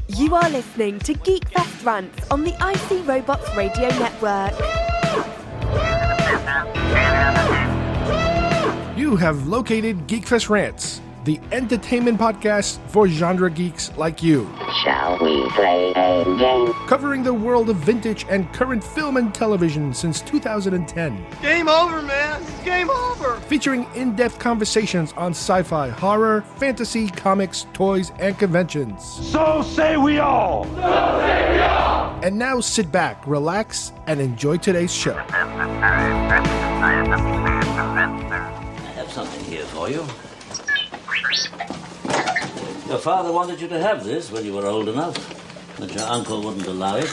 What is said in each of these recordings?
You are listening to GeekFest Rants on the IC Robots Radio Network. You have located GeekFest Rants, the entertainment podcast for genre geeks like you. Shall we play a game? Covering the world of vintage and current film and television since 2010. Game over, man! It's game over! Featuring in-depth conversations on sci-fi, horror, fantasy, comics, toys, and conventions. So say we all! So say we all! And now sit back, relax, and enjoy today's show. I have something here for you. Your father wanted you to have this when you were old enough, but your uncle wouldn't allow it.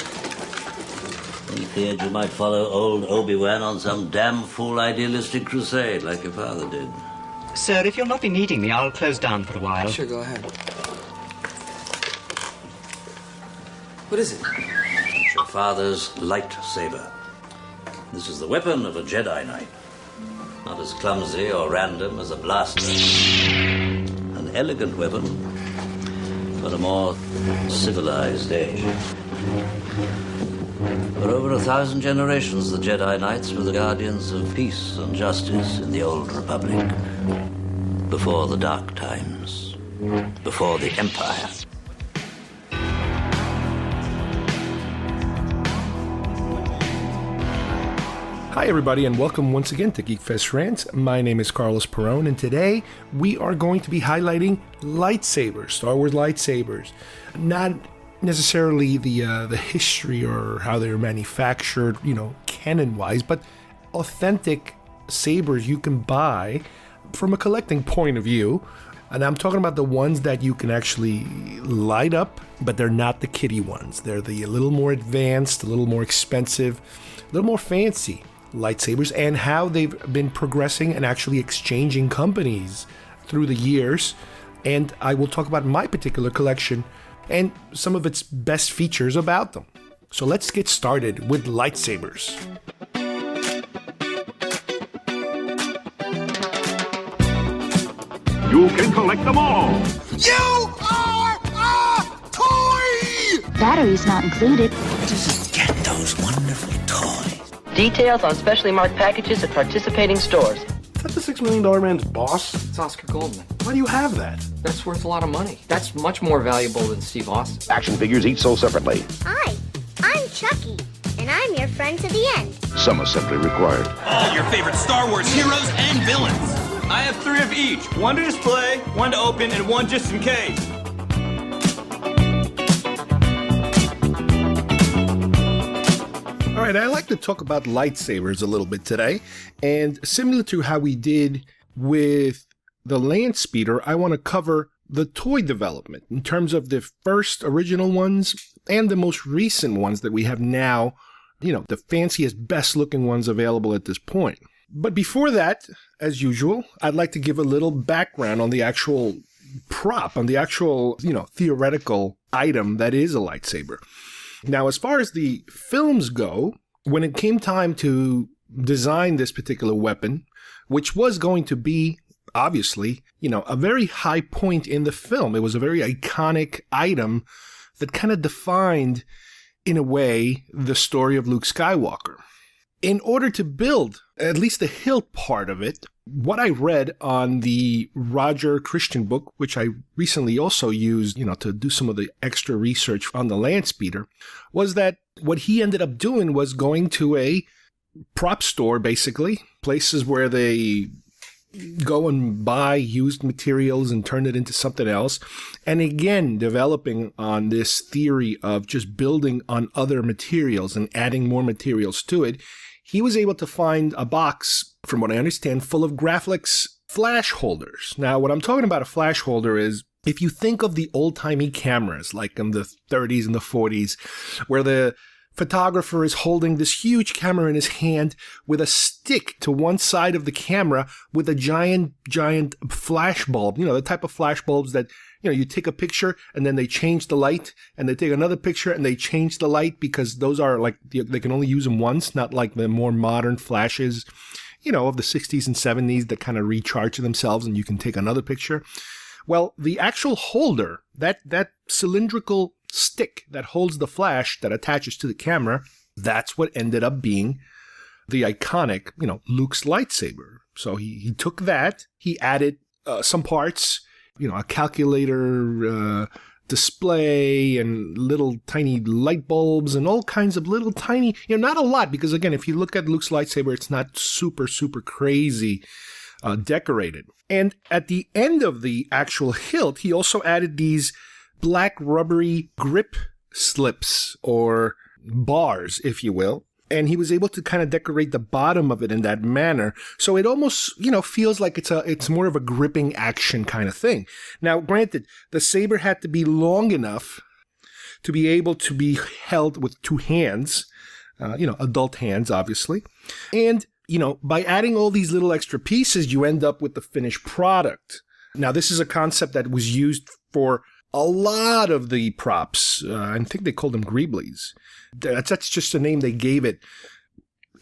He feared you might follow old Obi-Wan on some damn fool idealistic crusade like your father did. Sir, if you'll not be needing me, I'll close down for a while. Sure, go ahead. What is it? It's your father's lightsaber. This is the weapon of a Jedi Knight. Not as clumsy or random as a blaster. An elegant weapon for a more civilized age. For over 1,000 generations, the Jedi Knights were the guardians of peace and justice in the Old Republic. Before the Dark Times. Before the Empire. Hi everybody, and welcome once again to GeekFest Rants. My name is Carlos Perone, and today we are going to be highlighting lightsabers, Star Wars lightsabers. Not necessarily the history or how they're manufactured, canon-wise, but authentic sabers you can buy from a collecting point of view. And I'm talking about the ones that you can actually light up, but they're not the kiddie ones. They're the a little more advanced, a little more expensive, a little more fancy lightsabers, and how they've been progressing and actually exchanging companies through the years. And I will talk about my particular collection and some of its best features about them. So let's get started with lightsabers. You can collect them all! You are a toy! Batteries not included. Get those wonderful toys. Details on specially marked packages at participating stores. Is that the $6 million man's boss? It's Oscar Goldman. Why do you have that? That's worth a lot of money. That's much more valuable than Steve Austin. Action figures each sold separately. Hi, I'm Chucky, and I'm your friend to the end. Some assembly required. All your favorite Star Wars heroes and villains. I have 3 of each. 1 to display, 1 to open, and 1 just in case. All right, I'd like to talk about lightsabers a little bit today. And similar to how we did with the land speeder, I want to cover the toy development in terms of the first original ones and the most recent ones that we have now, the fanciest, best looking ones available at this point. But before that, as usual, I'd like to give a little background on the actual prop, on the actual, theoretical item that is a lightsaber. Now, as far as the films go, when it came time to design this particular weapon, which was going to be, obviously, a very high point in the film, it was a very iconic item that kind of defined, in a way, the story of Luke Skywalker. In order to build at least the hilt part of it, what I read on the Roger Christian book, which I recently also used, to do some of the extra research on the land speeder, was that what he ended up doing was going to a prop store, basically, places where they go and buy used materials and turn it into something else. And again, developing on this theory of just building on other materials and adding more materials to it, he was able to find a box, from what I understand, full of Graflex flash holders. Now, what I'm talking about a flash holder is, if you think of the old-timey cameras, like in the 30s and the 40s, where the photographer is holding this huge camera in his hand with a stick to one side of the camera with a giant flash bulb, the type of flash bulbs that, you take a picture and then they change the light, and they take another picture and they change the light, because those are like, they can only use them once, not like the more modern flashes, of the 60s and 70s that kind of recharge themselves and you can take another picture. Well, the actual holder, that cylindrical stick that holds the flash that attaches to the camera, that's what ended up being the iconic, Luke's lightsaber. So he took that, he added some parts, a calculator, display, and little tiny light bulbs, and all kinds of little tiny, not a lot, because again, if you look at Luke's lightsaber, it's not super, super crazy decorated. And at the end of the actual hilt, he also added these black rubbery grip slips, or bars, if you will. And he was able to kind of decorate the bottom of it in that manner. So it almost, feels like it's more of a gripping action kind of thing. Now, granted, the saber had to be long enough to be able to be held with two hands, adult hands, obviously. And, by adding all these little extra pieces, you end up with the finished product. Now, this is a concept that was used for a lot of the props. I think they called them greeblies. That's just the name they gave it.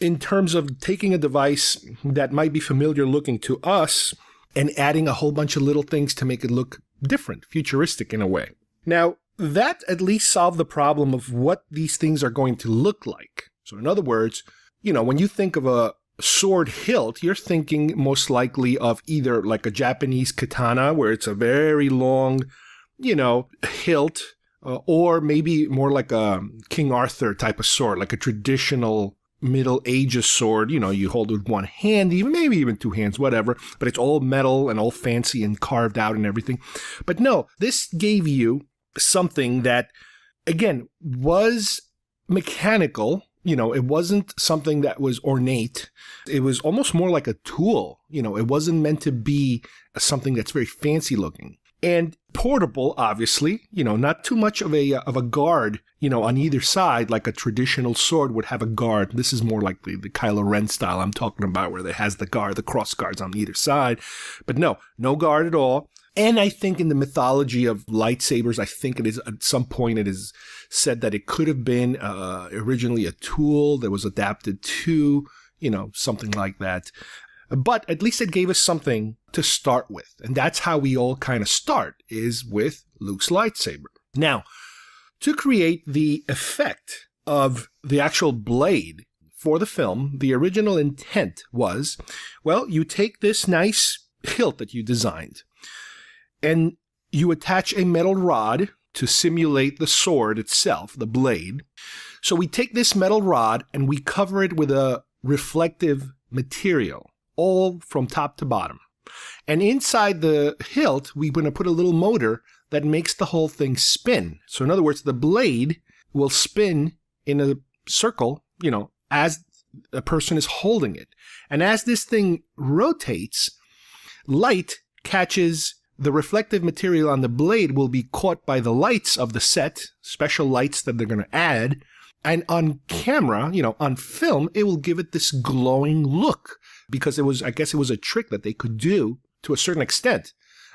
In terms of taking a device that might be familiar looking to us and adding a whole bunch of little things to make it look different, futuristic in a way. Now, that at least solved the problem of what these things are going to look like. So in other words, when you think of a sword hilt, you're thinking most likely of either like a Japanese katana, where it's a very long, hilt, or maybe more like a King Arthur type of sword, like a traditional Middle Ages sword. You hold it with one hand, maybe even two hands, whatever, but it's all metal and all fancy and carved out and everything. But no, this gave you something that, again, was mechanical. It wasn't something that was ornate. It was almost more like a tool. It wasn't meant to be something that's very fancy looking. And portable, obviously, not too much of a guard, on either side, like a traditional sword would have a guard. This is more like the Kylo Ren style I'm talking about, where it has the guard, the cross guards on either side. But no guard at all. And I think in the mythology of lightsabers, I think it is at some point it is said that it could have been originally a tool that was adapted to, something like that. But at least it gave us something to start with. And that's how we all kind of start, is with Luke's lightsaber. Now, to create the effect of the actual blade for the film, the original intent was, well, you take this nice hilt that you designed, and you attach a metal rod to simulate the sword itself, the blade. So we take this metal rod and we cover it with a reflective material, all from top to bottom. And inside the hilt, we're going to put a little motor that makes the whole thing spin. So in other words, the blade will spin in a circle, as a person is holding it. And as this thing rotates, light catches the reflective material on the blade, will be caught by the lights of the set, special lights that they're going to add. And on camera, on film, it will give it this glowing look, because I guess it was a trick that they could do to a certain extent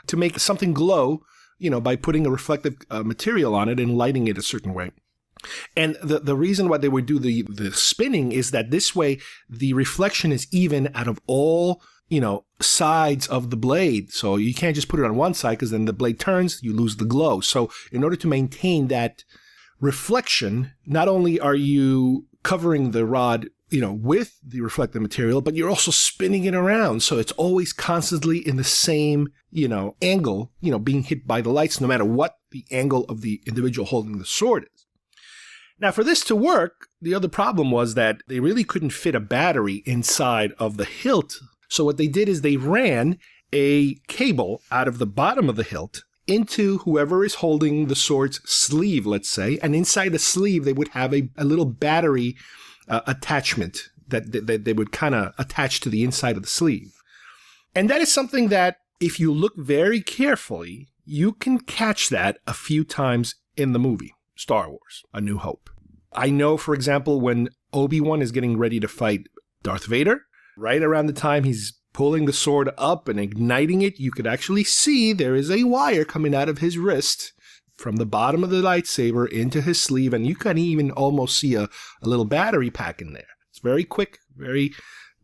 to make something glow, by putting a reflective material on it and lighting it a certain way. And the reason why they would do the spinning is that this way the reflection is even out of all, sides of the blade. So you can't just put it on one side, because then the blade turns, you lose the glow. So in order to maintain that reflection, not only are you covering the rod, with the reflective material, but you're also spinning it around. So it's always constantly in the same, angle, being hit by the lights, no matter what the angle of the individual holding the sword is. Now, for this to work, the other problem was that they really couldn't fit a battery inside of the hilt. So what they did is they ran a cable out of the bottom of the hilt into whoever is holding the sword's sleeve, let's say, and inside the sleeve they would have a little battery attachment that they would kind of attach to the inside of the sleeve. And that is something that, if you look very carefully, you can catch that a few times in the movie Star Wars: A New Hope. I know, for example, when Obi-Wan is getting ready to fight Darth Vader, right around the time he's pulling the sword up and igniting it, you could actually see there is a wire coming out of his wrist from the bottom of the lightsaber into his sleeve, and you can even almost see a little battery pack in there. It's very quick, very,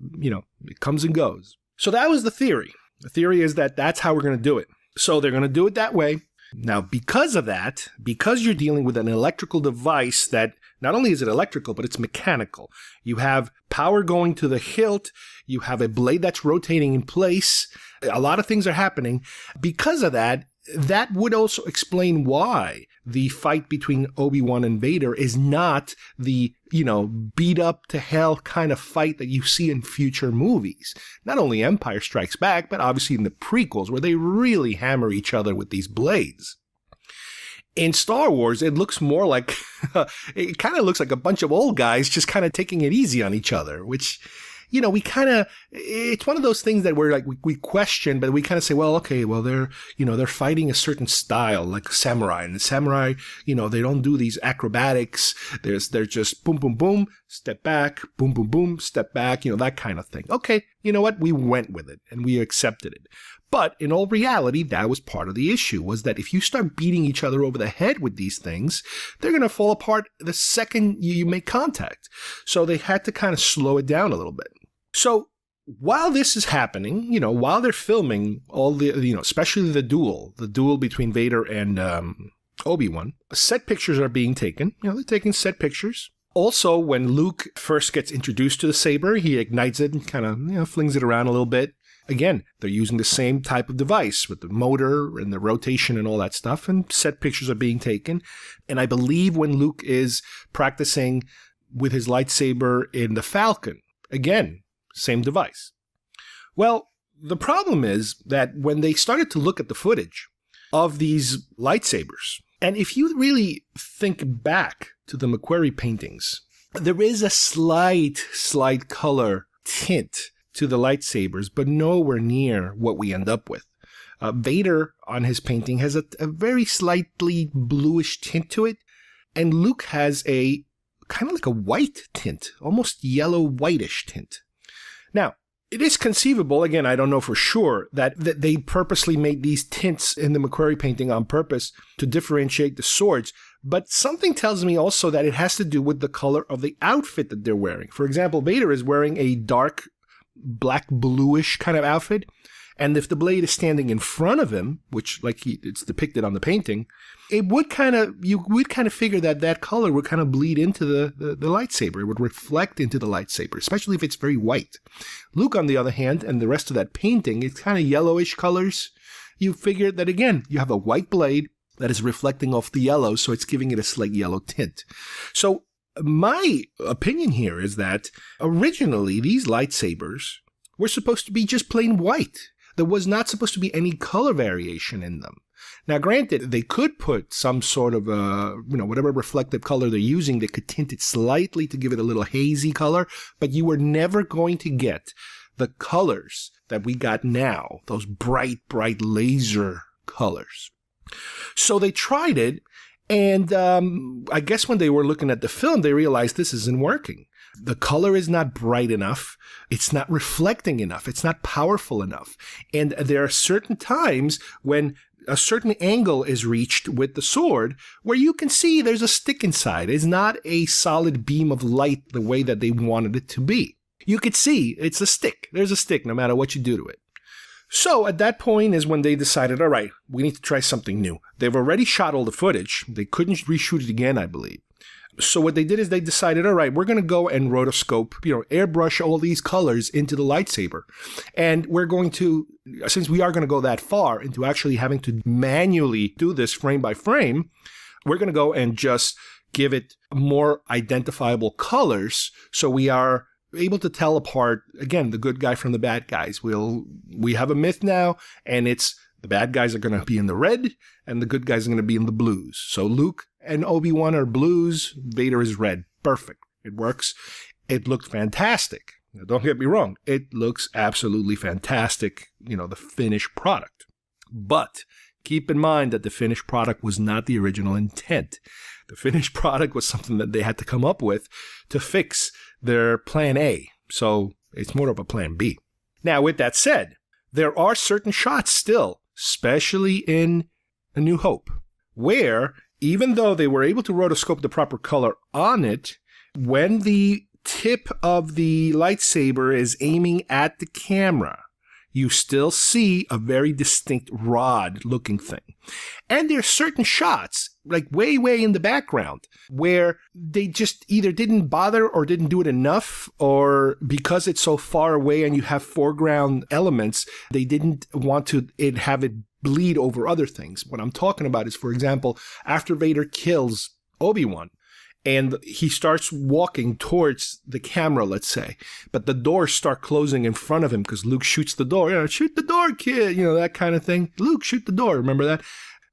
it comes and goes. So that was the theory. The theory is that that's how we're going to do it. So they're going to do it that way. Now, because of that, because you're dealing with an electrical device that not only is it electrical, but it's mechanical. You have power going to the hilt. You have a blade that's rotating in place. A lot of things are happening. Because of that, that would also explain why the fight between Obi-Wan and Vader is not the, beat up to hell kind of fight that you see in future movies. Not only Empire Strikes Back, but obviously in the prequels where they really hammer each other with these blades. In Star Wars, it looks more like, it kind of looks like a bunch of old guys just kind of taking it easy on each other, which, we kind of, it's one of those things that we're like, we question, but we kind of say, well, okay, well, they're fighting a certain style, like samurai. And the samurai, they don't do these acrobatics. They're just boom, boom, boom, step back, boom, boom, boom, step back, that kind of thing. Okay, you know what? We went with it and we accepted it. But in all reality, that was part of the issue, was that if you start beating each other over the head with these things, they're going to fall apart the second you make contact. So they had to kind of slow it down a little bit. So while this is happening, while they're filming all the, especially the duel between Vader and Obi-Wan, set pictures are being taken. They're taking set pictures. Also, when Luke first gets introduced to the saber, he ignites it and kind of, flings it around a little bit. Again, they're using the same type of device with the motor and the rotation and all that stuff, and set pictures are being taken. And I believe when Luke is practicing with his lightsaber in the Falcon, again, same device. Well, the problem is that when they started to look at the footage of these lightsabers, and if you really think back to the McQuarrie paintings, there is a slight color tint to the lightsabers, but nowhere near what we end up with. Vader on his painting has a very slightly bluish tint to it, and Luke has a kind of like a white tint, almost yellow whitish tint. Now, it is conceivable, again, I don't know for sure, that they purposely made these tints in the McQuarrie painting on purpose to differentiate the swords, but something tells me also that it has to do with the color of the outfit that they're wearing. For example, Vader is wearing a dark black bluish kind of outfit, and if the blade is standing in front of him, which it's depicted on the painting, you would kind of figure that color would kind of bleed into the lightsaber. It would reflect into the lightsaber, especially if it's very white. Luke, on the other hand, and the rest of that painting, it's kind of yellowish colors. You figure that, again, you have a white blade that is reflecting off the yellow, so it's giving it a slight yellow tint. So my opinion here is that originally these lightsabers were supposed to be just plain white. There was not supposed to be any color variation in them. Now, granted, they could put some sort of, whatever reflective color they're using, they could tint it slightly to give it a little hazy color, but you were never going to get the colors that we got now, those bright laser colors. So they tried it, and I guess when they were looking at the film, they realized this isn't working. The color is not bright enough. It's not reflecting enough. It's not powerful enough. And there are certain times when a certain angle is reached with the sword where you can see there's a stick inside. It's not a solid beam of light the way that they wanted it to be. You could see it's a stick. There's a stick no matter what you do to it. So at that point is when they decided, all right, we need to try something new. They've already shot all the footage. They couldn't reshoot it again, I believe. So what they did is they decided, all right, we're going to go and rotoscope, airbrush all these colors into the lightsaber. And we're going to, since we are going to go that far into actually having to manually do this frame by frame, we're going to go and just give it more identifiable colors so we are able to tell apart, again, the good guy from the bad guys. We have a myth now, and it's the bad guys are going to be in the red and the good guys are going to be in the blues. So Luke and Obi-Wan are blues, Vader is red. Perfect. It works. It looked fantastic. Now, don't get me wrong. It looks absolutely fantastic, the finished product. But keep in mind that the finished product was not the original intent. The finished product was something that they had to come up with to fix their plan A. So it's more of a plan B. Now, with that said, there are certain shots still, especially in A New Hope, where even though they were able to rotoscope the proper color on it, when the tip of the lightsaber is aiming at the camera, you still see a very distinct rod-looking thing. And there's certain shots, like way, way in the background, where they just either didn't bother or didn't do it enough, or because it's so far away and you have foreground elements, they didn't want to have it bleed over other things. What I'm talking about is, for example, after Vader kills Obi-Wan, and he starts walking towards the camera, let's say, but the doors start closing in front of him because Luke shoots the door. Shoot the door, kid, that kind of thing. Luke, shoot the door. Remember that?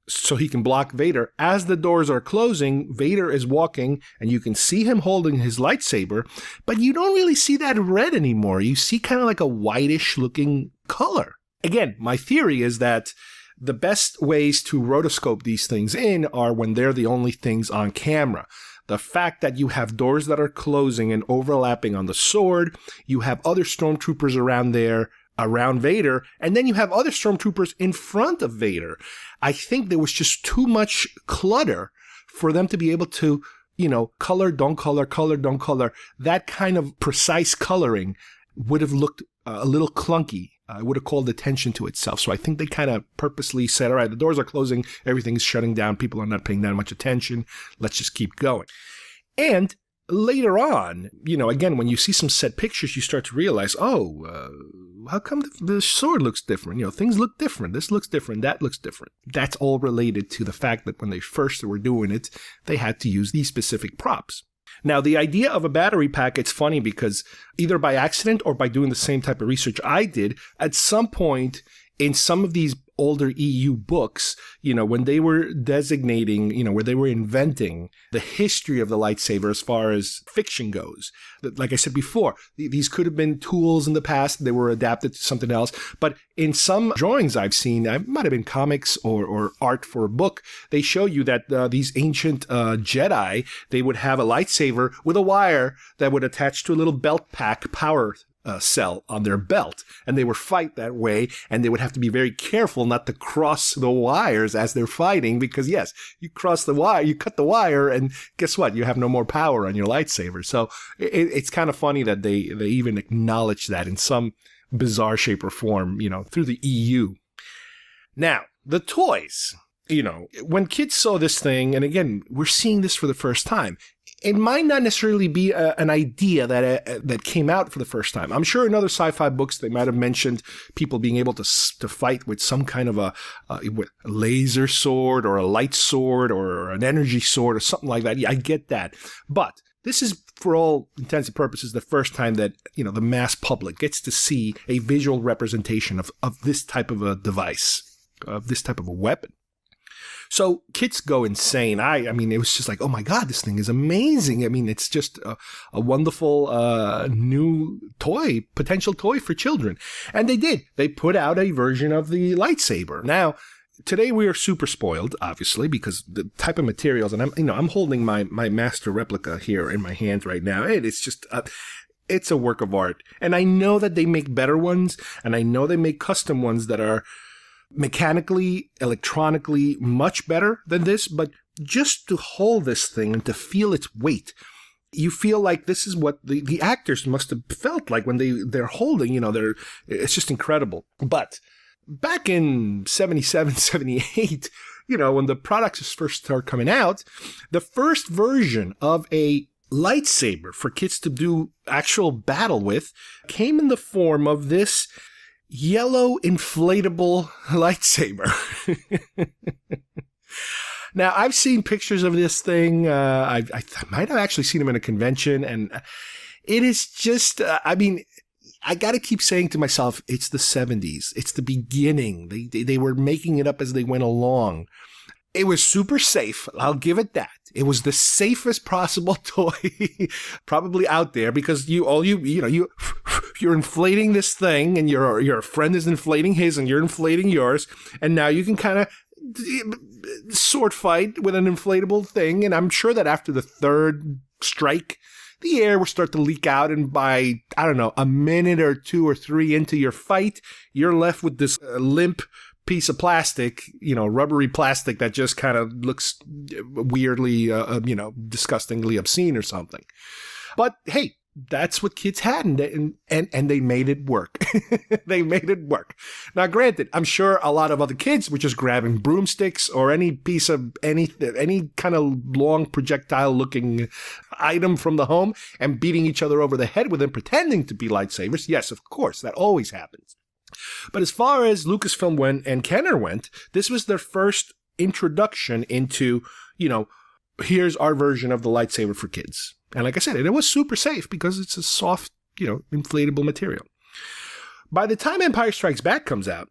So he can block Vader. As the doors are closing, Vader is walking, and you can see him holding his lightsaber, but you don't really see that red anymore. You see kind of like a whitish looking color. Again, my theory is that the best ways to rotoscope these things in are when they're the only things on camera. The fact that you have doors that are closing and overlapping on the sword, you have other stormtroopers around there, around Vader, and then you have other stormtroopers in front of Vader. I think there was just too much clutter for them to be able to, color, don't color, color, don't color. That kind of precise coloring would have looked a little clunky. It would have called attention to itself. So I think they kind of purposely said, all right, the doors are closing, everything's shutting down, people are not paying that much attention, let's just keep going. And later on, again, when you see some set pictures, you start to realize, how come the sword looks different? Things look different. This looks different. That looks different. That's all related to the fact that when they first were doing it, they had to use these specific props. Now, the idea of a battery pack, it's funny because either by accident or by doing the same type of research I did, at some point in some of these older EU books, when they were designating, where they were inventing the history of the lightsaber as far as fiction goes. Like I said before, these could have been tools in the past. They were adapted to something else. But in some drawings I've seen, it might have been comics or art for a book, they show you that these ancient Jedi, they would have a lightsaber with a wire that would attach to a little belt pack power cell on their belt, and they would fight that way, and they would have to be very careful not to cross the wires as they're fighting, because yes, you cross the wire, you cut the wire, and guess what? You have no more power on your lightsaber. So it's kind of funny that they even acknowledge that in some bizarre shape or form, through the EU. Now, the toys, when kids saw this thing, and again, we're seeing this for the first time, it might not necessarily be an idea that came out for the first time. I'm sure in other sci-fi books they might have mentioned people being able to fight with some kind of a laser sword or a light sword or an energy sword or something like that. Yeah, I get that. But this is, for all intents and purposes, the first time that the mass public gets to see a visual representation of this type of a device, of this type of a weapon. So kids go insane. I mean, it was just like, oh my God, this thing is amazing. I mean, it's just a wonderful new toy, potential toy for children. And they did. They put out a version of the lightsaber. Now, today we are super spoiled, obviously, because the type of materials, and I'm holding my Master Replica here in my hands right now. It's just it's a work of art. And I know that they make better ones, and I know they make custom ones that are mechanically, electronically much better than this, but just to hold this thing and to feel its weight, you feel like this is what the actors must have felt like when they're holding, it's just incredible. But back in 77, 78, when the products first start coming out, the first version of a lightsaber for kids to do actual battle with came in the form of this yellow inflatable lightsaber. Now, I've seen pictures of this thing. I might have actually seen them in a convention, and it is just, I got to keep saying to myself, it's the 70s. It's the beginning. They were making it up as they went along. It was super safe. I'll give it that. It was the safest possible toy probably out there, because you're inflating this thing, and your friend is inflating his, and you're inflating yours, and now you can kind of sword fight with an inflatable thing. And I'm sure that after the third strike, the air will start to leak out, and by, I don't know, a minute or 2 or 3 into your fight, you're left with this limp piece of plastic, rubbery plastic that just kind of looks weirdly, disgustingly obscene or something. But hey, that's what kids had, and they made it work. They made it work. Now, granted, I'm sure a lot of other kids were just grabbing broomsticks or any piece of any kind of long projectile-looking item from the home and beating each other over the head with them, pretending to be lightsabers. Yes, of course, that always happens. But as far as Lucasfilm went and Kenner went, this was their first introduction into, here's our version of the lightsaber for kids. And like I said, it was super safe because it's a soft, inflatable material. By the time Empire Strikes Back comes out,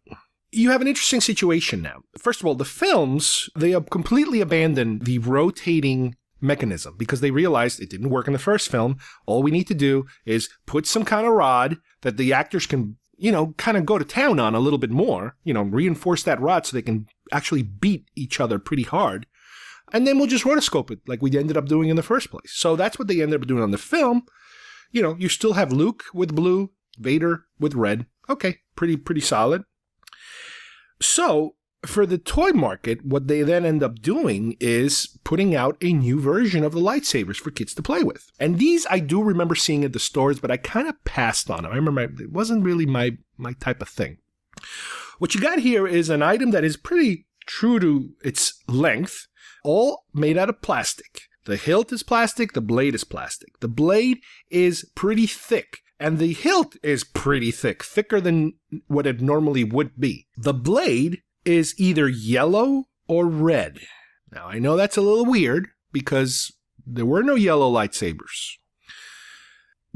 you have an interesting situation now. First of all, the films, they have completely abandoned the rotating mechanism because they realized it didn't work in the first film. All we need to do is put some kind of rod that the actors can, kind of go to town on a little bit more, reinforce that rod so they can actually beat each other pretty hard. And then we'll just rotoscope it like we ended up doing in the first place. So that's what they ended up doing on the film. You still have Luke with blue, Vader with red. Okay, pretty solid. So for the toy market, what they then end up doing is putting out a new version of the lightsabers for kids to play with. And these I do remember seeing at the stores, but I kind of passed on them. I remember it wasn't really my type of thing. What you got here is an item that is pretty true to its length, all made out of plastic. The hilt is plastic, the blade is plastic. The blade is pretty thick, and the hilt is pretty thick, thicker than what it normally would be. The blade is either yellow or red. Now, I know that's a little weird because there were no yellow lightsabers.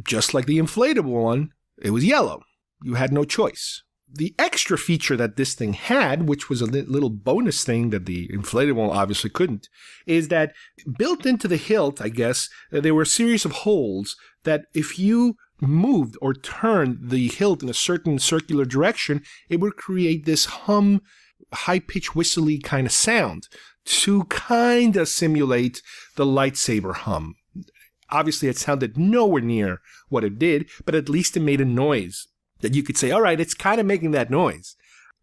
Just like the inflatable one, it was yellow. You had no choice. The extra feature that this thing had, which was a little bonus thing that the inflatable obviously couldn't, is that built into the hilt, I guess, there were a series of holes that if you moved or turned the hilt in a certain circular direction, it would create this hum, high-pitched, whistly kind of sound to kind of simulate the lightsaber hum. Obviously, it sounded nowhere near what it did, but at least it made a noise that you could say, all right, it's kind of making that noise.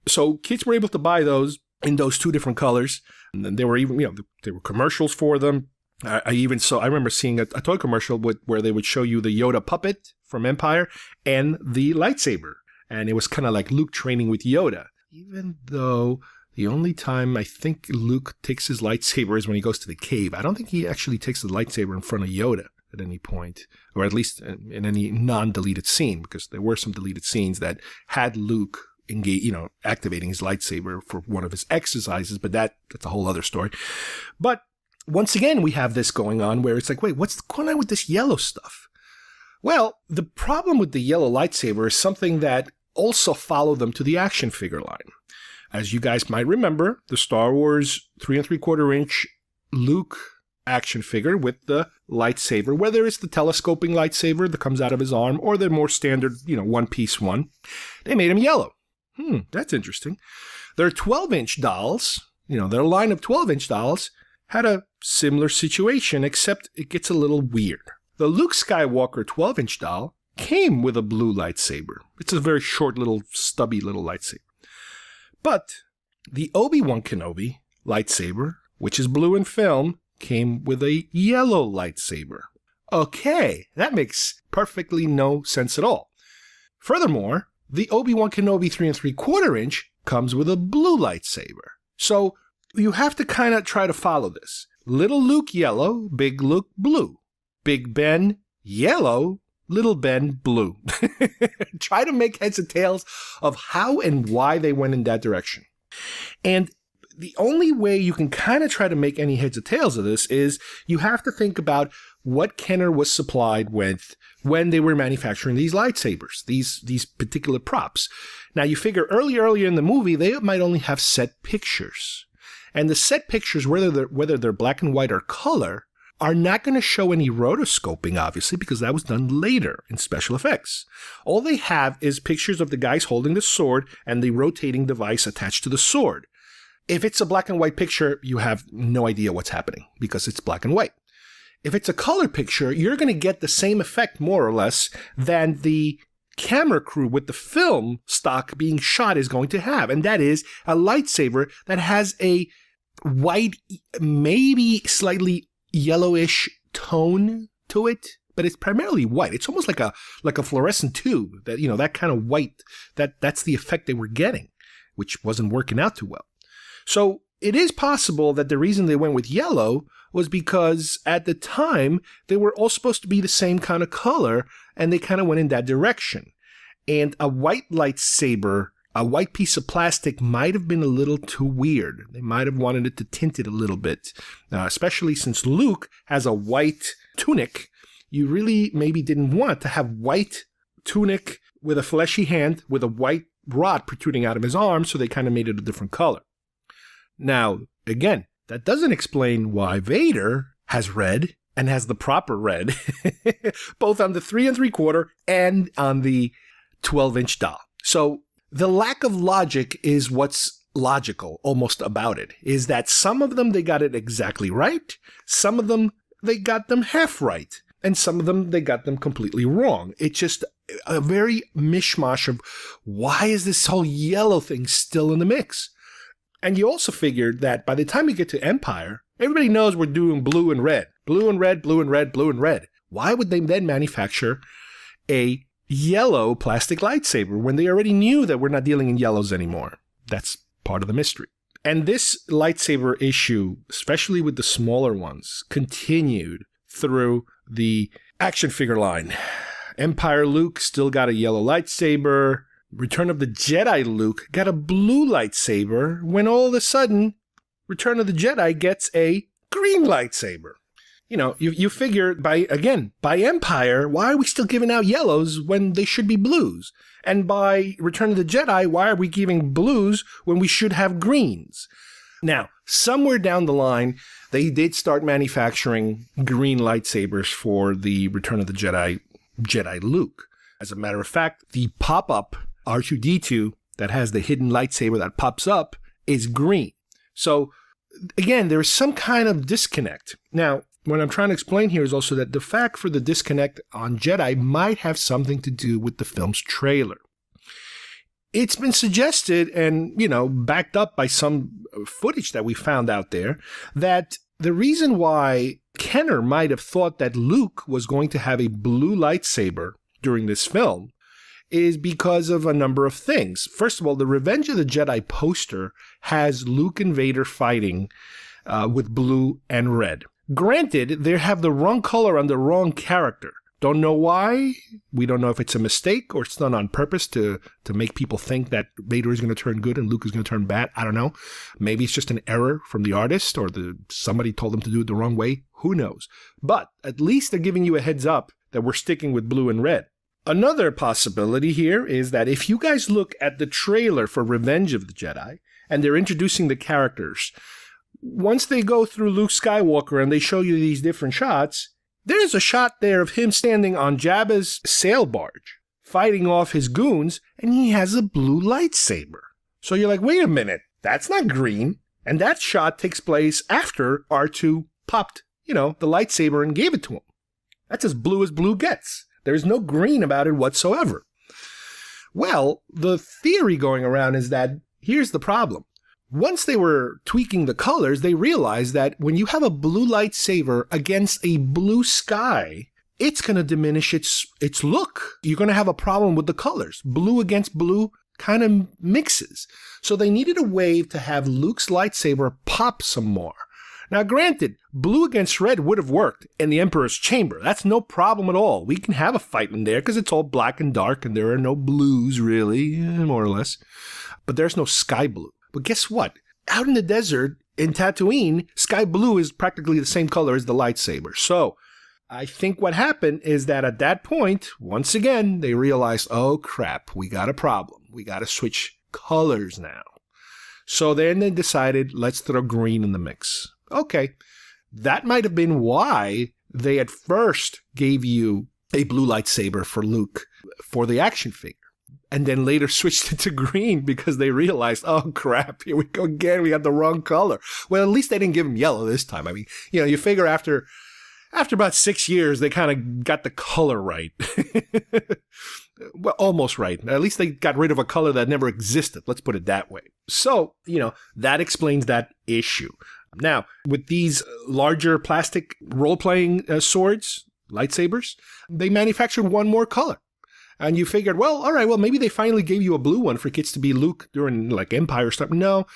So kids were able to buy those in those two different colors. And then there were even, there were commercials for them. I remember seeing a toy commercial where they would show you the Yoda puppet from Empire and the lightsaber. And it was kind of like Luke training with Yoda. Even though the only time I think Luke takes his lightsaber is when he goes to the cave. I don't think he actually takes the lightsaber in front of Yoda at any point, or at least in any non-deleted scene, because there were some deleted scenes that had Luke activating his lightsaber for one of his exercises, but that's a whole other story. But once again, we have this going on where it's like, wait, what's going on with this yellow stuff? Well, the problem with the yellow lightsaber is something that also followed them to the action figure line. As you guys might remember, the Star Wars 3 3/4-inch Luke action figure with the lightsaber, whether it's the telescoping lightsaber that comes out of his arm or the more standard, one-piece one, they made him yellow. That's interesting. Their 12-inch dolls, their line of 12-inch dolls had a similar situation, except it gets a little weird. The Luke Skywalker 12-inch doll came with a blue lightsaber. It's a very short little, stubby little lightsaber. But the Obi-Wan Kenobi lightsaber, which is blue in film, came with a yellow lightsaber. Okay, that makes perfectly no sense at all. Furthermore, the Obi-Wan Kenobi 3 3/4-inch comes with a blue lightsaber. So you have to kind of try to follow this. Little Luke yellow, Big Luke blue. Big Ben yellow, Little Ben blue. Try to make heads and tails of how and why they went in that direction. And the only way you can kind of try to make any heads or tails of this is you have to think about what Kenner was supplied with when they were manufacturing these lightsabers, these particular props. Now, you figure earlier in the movie, they might only have set pictures. And the set pictures, whether they're black and white or color, are not going to show any rotoscoping, obviously, because that was done later in special effects. All they have is pictures of the guys holding the sword and the rotating device attached to the sword. If it's a black and white picture, you have no idea what's happening because it's black and white. If it's a color picture, you're going to get the same effect, more or less, than the camera crew with the film stock being shot is going to have. And that is a lightsaber that has a white, maybe slightly yellowish tone to it, but it's primarily white. It's almost like a fluorescent tube that, that kind of white, that's the effect they were getting, which wasn't working out too well. So it is possible that the reason they went with yellow was because at the time they were all supposed to be the same kind of color, and they kind of went in that direction. And a white lightsaber, a white piece of plastic, might have been a little too weird. They might have wanted it to tint it a little bit, especially since Luke has a white tunic. You really maybe didn't want to have white tunic with a fleshy hand with a white rod protruding out of his arm, so they kind of made it a different color. Now, again, that doesn't explain why Vader has red and has the proper red, both on the 3 3/4 and on the 12-inch doll. So the lack of logic is what's logical almost about it, is that some of them they got it exactly right, some of them they got them half right, and some of them they got them completely wrong. It's just a very mishmash of why is this whole yellow thing still in the mix? And you also figured that by the time you get to Empire, everybody knows we're doing blue and red. Blue and red, blue and red, blue and red. Why would they then manufacture a yellow plastic lightsaber when they already knew that we're not dealing in yellows anymore? That's part of the mystery. And this lightsaber issue, especially with the smaller ones, continued through the action figure line. Empire Luke still got a yellow lightsaber. Return of the Jedi Luke got a blue lightsaber, when all of a sudden, Return of the Jedi gets a green lightsaber. You figure by Empire, why are we still giving out yellows when they should be blues? And by Return of the Jedi, why are we giving blues when we should have greens? Now, somewhere down the line, they did start manufacturing green lightsabers for the Return of the Jedi Luke. As a matter of fact, the pop-up R2-D2 that has the hidden lightsaber that pops up is green. So, again, there is some kind of disconnect. Now, what I'm trying to explain here is also that the fact for the disconnect on Jedi might have something to do with the film's trailer. It's been suggested and, backed up by some footage that we found out there, that the reason why Kenner might have thought that Luke was going to have a blue lightsaber during this film is because of a number of things. First of all, the Revenge of the Jedi poster has Luke and Vader fighting with blue and red. Granted, they have the wrong color on the wrong character. Don't know why. We don't know if it's a mistake or it's done on purpose to make people think that Vader is going to turn good and Luke is going to turn bad. I don't know. Maybe it's just an error from the artist or somebody told them to do it the wrong way. Who knows? But at least they're giving you a heads up that we're sticking with blue and red. Another possibility here is that if you guys look at the trailer for Revenge of the Jedi and they're introducing the characters, once they go through Luke Skywalker and they show you these different shots, there's a shot there of him standing on Jabba's sail barge, fighting off his goons, and he has a blue lightsaber. So you're like, wait a minute, that's not green. And that shot takes place after R2 popped, the lightsaber and gave it to him. That's as blue gets. There's no green about it whatsoever. Well, the theory going around is that here's the problem. Once they were tweaking the colors, they realized that when you have a blue lightsaber against a blue sky, it's going to diminish its look. You're going to have a problem with the colors. Blue against blue kind of mixes. So they needed a way to have Luke's lightsaber pop some more. Now, granted, blue against red would have worked in the Emperor's Chamber. That's no problem at all. We can have a fight in there because it's all black and dark and there are no blues, really, more or less. But there's no sky blue. But guess what? Out in the desert, in Tatooine, sky blue is practically the same color as the lightsaber. So I think what happened is that at that point, once again, they realized, oh crap, we got a problem. We got to switch colors now. So then they decided, let's throw green in the mix. Okay, that might have been why they at first gave you a blue lightsaber for Luke for the action figure. And then later switched it to green because they realized, oh crap, here we go again, we got the wrong color. Well, at least they didn't give him yellow this time. I mean, you figure after about 6 years, they kind of got the color right. Well, almost right. At least they got rid of a color that never existed. Let's put it that way. So, that explains that issue. Now, with these larger plastic role-playing swords, lightsabers, they manufactured one more color. And you figured, well, all right, well, maybe they finally gave you a blue one for kids to be Luke during like Empire stuff. No,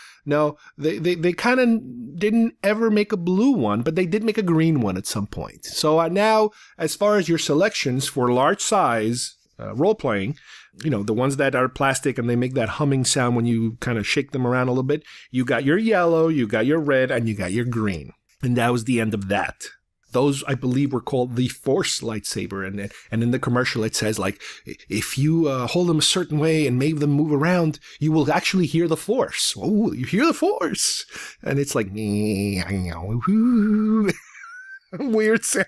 they kind of didn't ever make a blue one, but they did make a green one at some point. So now, as far as your selections for large size role-playing, the ones that are plastic and they make that humming sound when you kind of shake them around a little bit, you got your yellow, you got your red, and you got your green. And that was the end of that. Those, I believe, were called the Force lightsaber. And in the commercial, it says, like, if you hold them a certain way and make them move around, you will actually hear the Force. Oh, you hear the Force. And it's like, weird sound.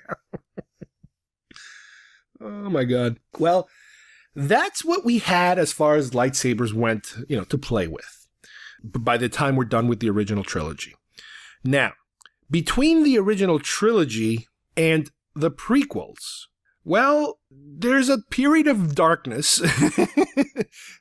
Oh, my God. Well, that's what we had as far as lightsabers went, to play with. By the time we're done with the original trilogy. Now, between the original trilogy and the prequels, well, there's a period of darkness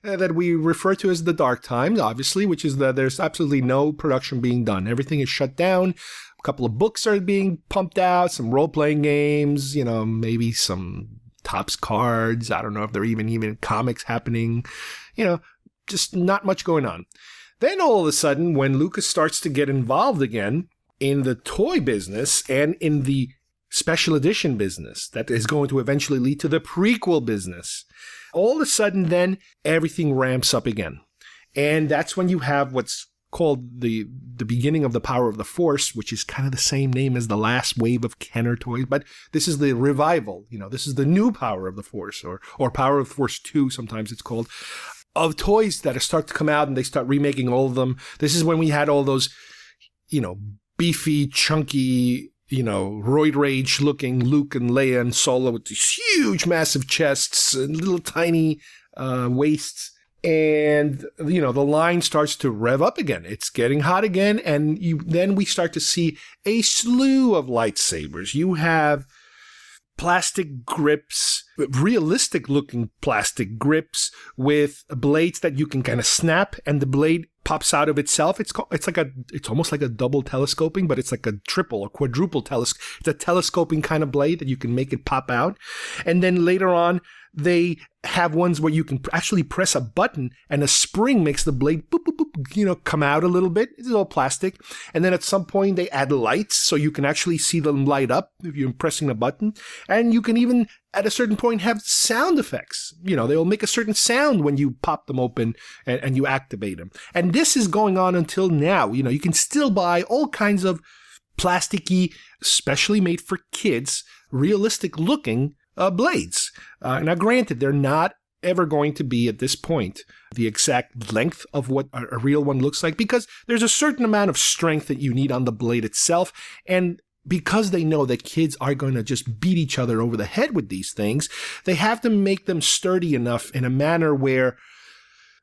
that we refer to as the Dark Times, obviously, which is that there's absolutely no production being done. Everything is shut down. A couple of books are being pumped out, some role-playing games, maybe some Topps cards. I don't know if there are even comics happening. Just not much going on. Then all of a sudden, when Lucas starts to get involved again in the toy business and in the special edition business that is going to eventually lead to the prequel business, all of a sudden then everything ramps up again. And that's when you have what's called the beginning of the Power of the Force, which is kind of the same name as the last wave of Kenner toys, but this is the revival. This is the new Power of the Force, or Power of the Force 2, sometimes it's called, of toys that start to come out and they start remaking all of them. This is when we had all those, beefy, chunky, roid rage looking Luke and Leia and Solo with these huge, massive chests and little tiny waists. And, the line starts to rev up again. It's getting hot again. And then we start to see a slew of lightsabers. You have plastic grips, realistic looking plastic grips with blades that you can kind of snap and the blade pops out of itself. It's almost like a double telescoping, but it's like a triple or quadruple telescope. It's a telescoping kind of blade that you can make it pop out. And then later on, they have ones where you can actually press a button and a spring makes the blade boop, boop, boop, come out a little bit. It's all plastic. And then at some point they add lights so you can actually see them light up if you're pressing a button. And you can even at a certain point have sound effects. They'll make a certain sound when you pop them open and you activate them. And this is going on until now. You can still buy all kinds of plasticky, specially made for kids, realistic looking blades. Now, granted, they're not ever going to be at this point the exact length of what a real one looks like, because there's a certain amount of strength that you need on the blade itself. And because they know that kids are going to just beat each other over the head with these things, they have to make them sturdy enough in a manner where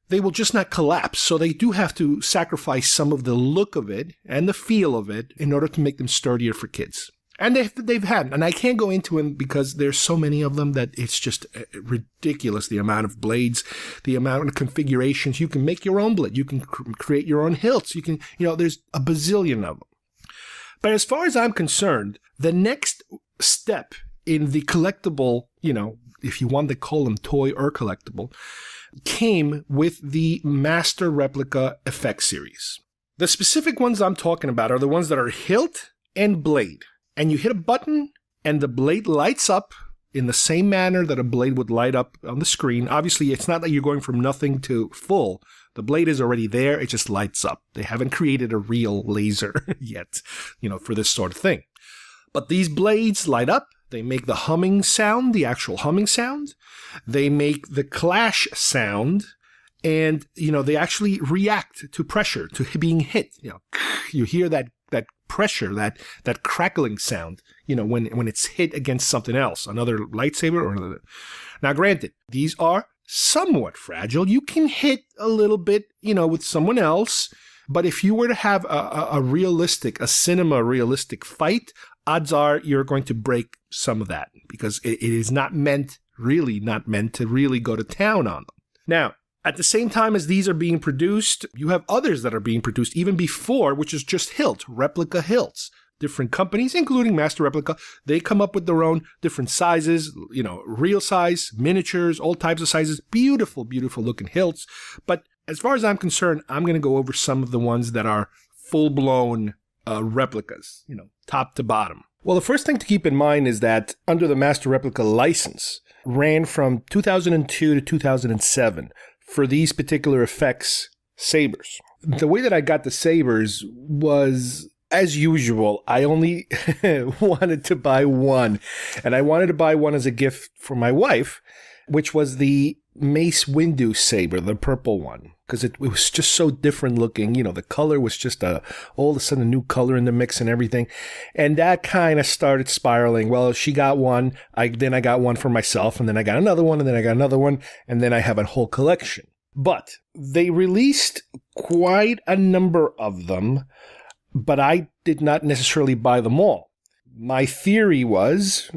they will just not collapse. So they do have to sacrifice some of the look of it and the feel of it in order to make them sturdier for kids. And they've had, and I can't go into them because there's so many of them that it's just ridiculous, the amount of blades, the amount of configurations. You can make your own blade. You can create your own hilts. You can, there's a bazillion of them. But as far as I'm concerned, the next step in the collectible, if you want to call them toy or collectible, came with the Master Replica effect series. The specific ones I'm talking about are the ones that are hilt and blade. And you hit a button and the blade lights up in the same manner that a blade would light up on the screen. Obviously, it's not that you're going from nothing to full. The blade is already there. It just lights up. They haven't created a real laser yet, for this sort of thing. But these blades light up. They make the humming sound, the actual humming sound. They make the clash sound. And, they actually react to pressure, to being hit. You hear that pressure, that crackling sound, when it's hit against something else, another lightsaber or another. Now, granted, these are somewhat fragile. You can hit a little bit, with someone else. But if you were to have a cinema realistic fight, odds are you're going to break some of that because it is not meant to really go to town on them. Now, at the same time as these are being produced, you have others that are being produced even before, which is just replica hilts. different companies, including Master Replica. They come up with their own different sizes, real size, miniatures, all types of sizes. Beautiful, beautiful looking hilts. But as far as I'm concerned, I'm going to go over some of the ones that are full-blown replicas, top to bottom. Well, the first thing to keep in mind is that under the Master Replica license, ran from 2002 to 2007 for these particular effects sabers. The way that I got the sabers was, as usual, I only wanted to buy one. And I wanted to buy one as a gift for my wife, which was the Mace Windu saber, the purple one. Because it was just so different looking. The color was just all of a sudden a new color in the mix and everything. And that kind of started spiraling. Well, she got one. Then I got one for myself. And then I got another one. And then I got another one. And then I have a whole collection. But they released quite a number of them. But I did not necessarily buy them all. My theory was,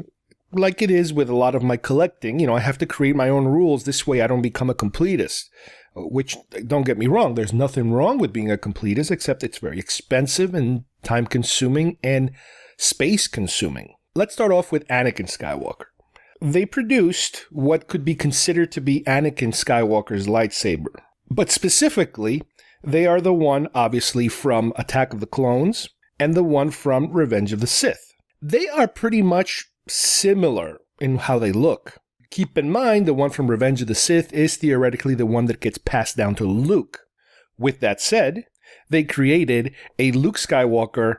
like it is with a lot of my collecting, I have to create my own rules. This way I don't become a completist. Which, don't get me wrong, there's nothing wrong with being a completist, except it's very expensive and time-consuming and space-consuming. Let's start off with Anakin Skywalker. They produced what could be considered to be Anakin Skywalker's lightsaber. But specifically, they are the one, obviously, from Attack of the Clones and the one from Revenge of the Sith. They are pretty much similar in how they look. Keep in mind, the one from Revenge of the Sith is theoretically the one that gets passed down to Luke. With that said, they created a Luke Skywalker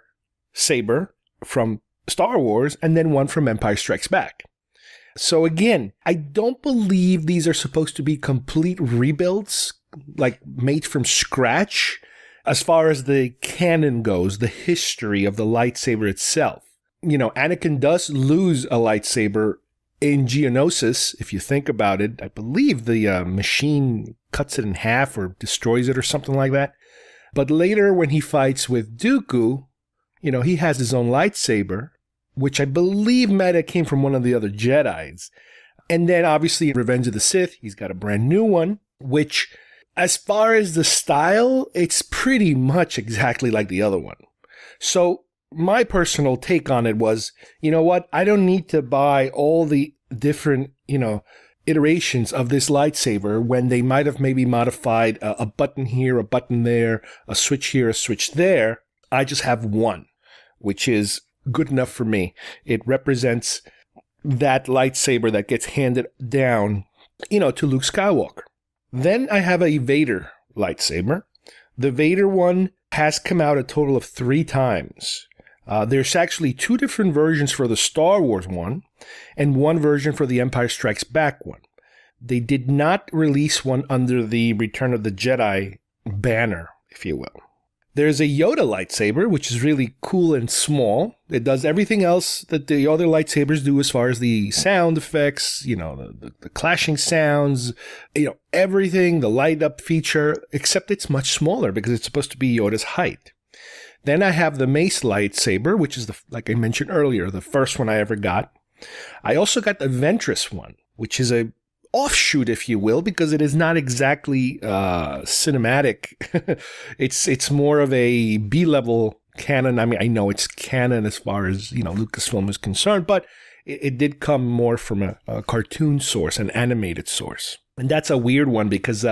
saber from Star Wars and then one from Empire Strikes Back. So again, I don't believe these are supposed to be complete rebuilds, like made from scratch, as far as the canon goes, the history of the lightsaber itself. Anakin does lose a lightsaber in Geonosis, if you think about it. I believe the machine cuts it in half or destroys it or something like that. But later when he fights with Dooku, he has his own lightsaber, which I believe might have came from one of the other Jedis. And then obviously in Revenge of the Sith, he's got a brand new one, which as far as the style, it's pretty much exactly like the other one. So my personal take on it was, I don't need to buy all the different, iterations of this lightsaber when they might have maybe modified a button here, a button there, a switch here, a switch there. I just have one, which is good enough for me. It represents that lightsaber that gets handed down, to Luke Skywalker. Then I have a Vader lightsaber. The Vader one has come out a total of 3 times. There's actually 2 different versions for the Star Wars one and one version for the Empire Strikes Back one. They did not release one under the Return of the Jedi banner, if you will. There's a Yoda lightsaber, which is really cool and small. It does everything else that the other lightsabers do as far as the sound effects, the clashing sounds, everything, the light up feature, except it's much smaller because it's supposed to be Yoda's height. Then I have the Mace lightsaber, which is, like I mentioned earlier, the first one I ever got. I also got the Ventress one, which is a offshoot, if you will, because it is not exactly cinematic. It's more of a B-level canon. I mean, I know it's canon as far as, Lucasfilm is concerned, but it did come more from a cartoon source, an animated source. And that's a weird one because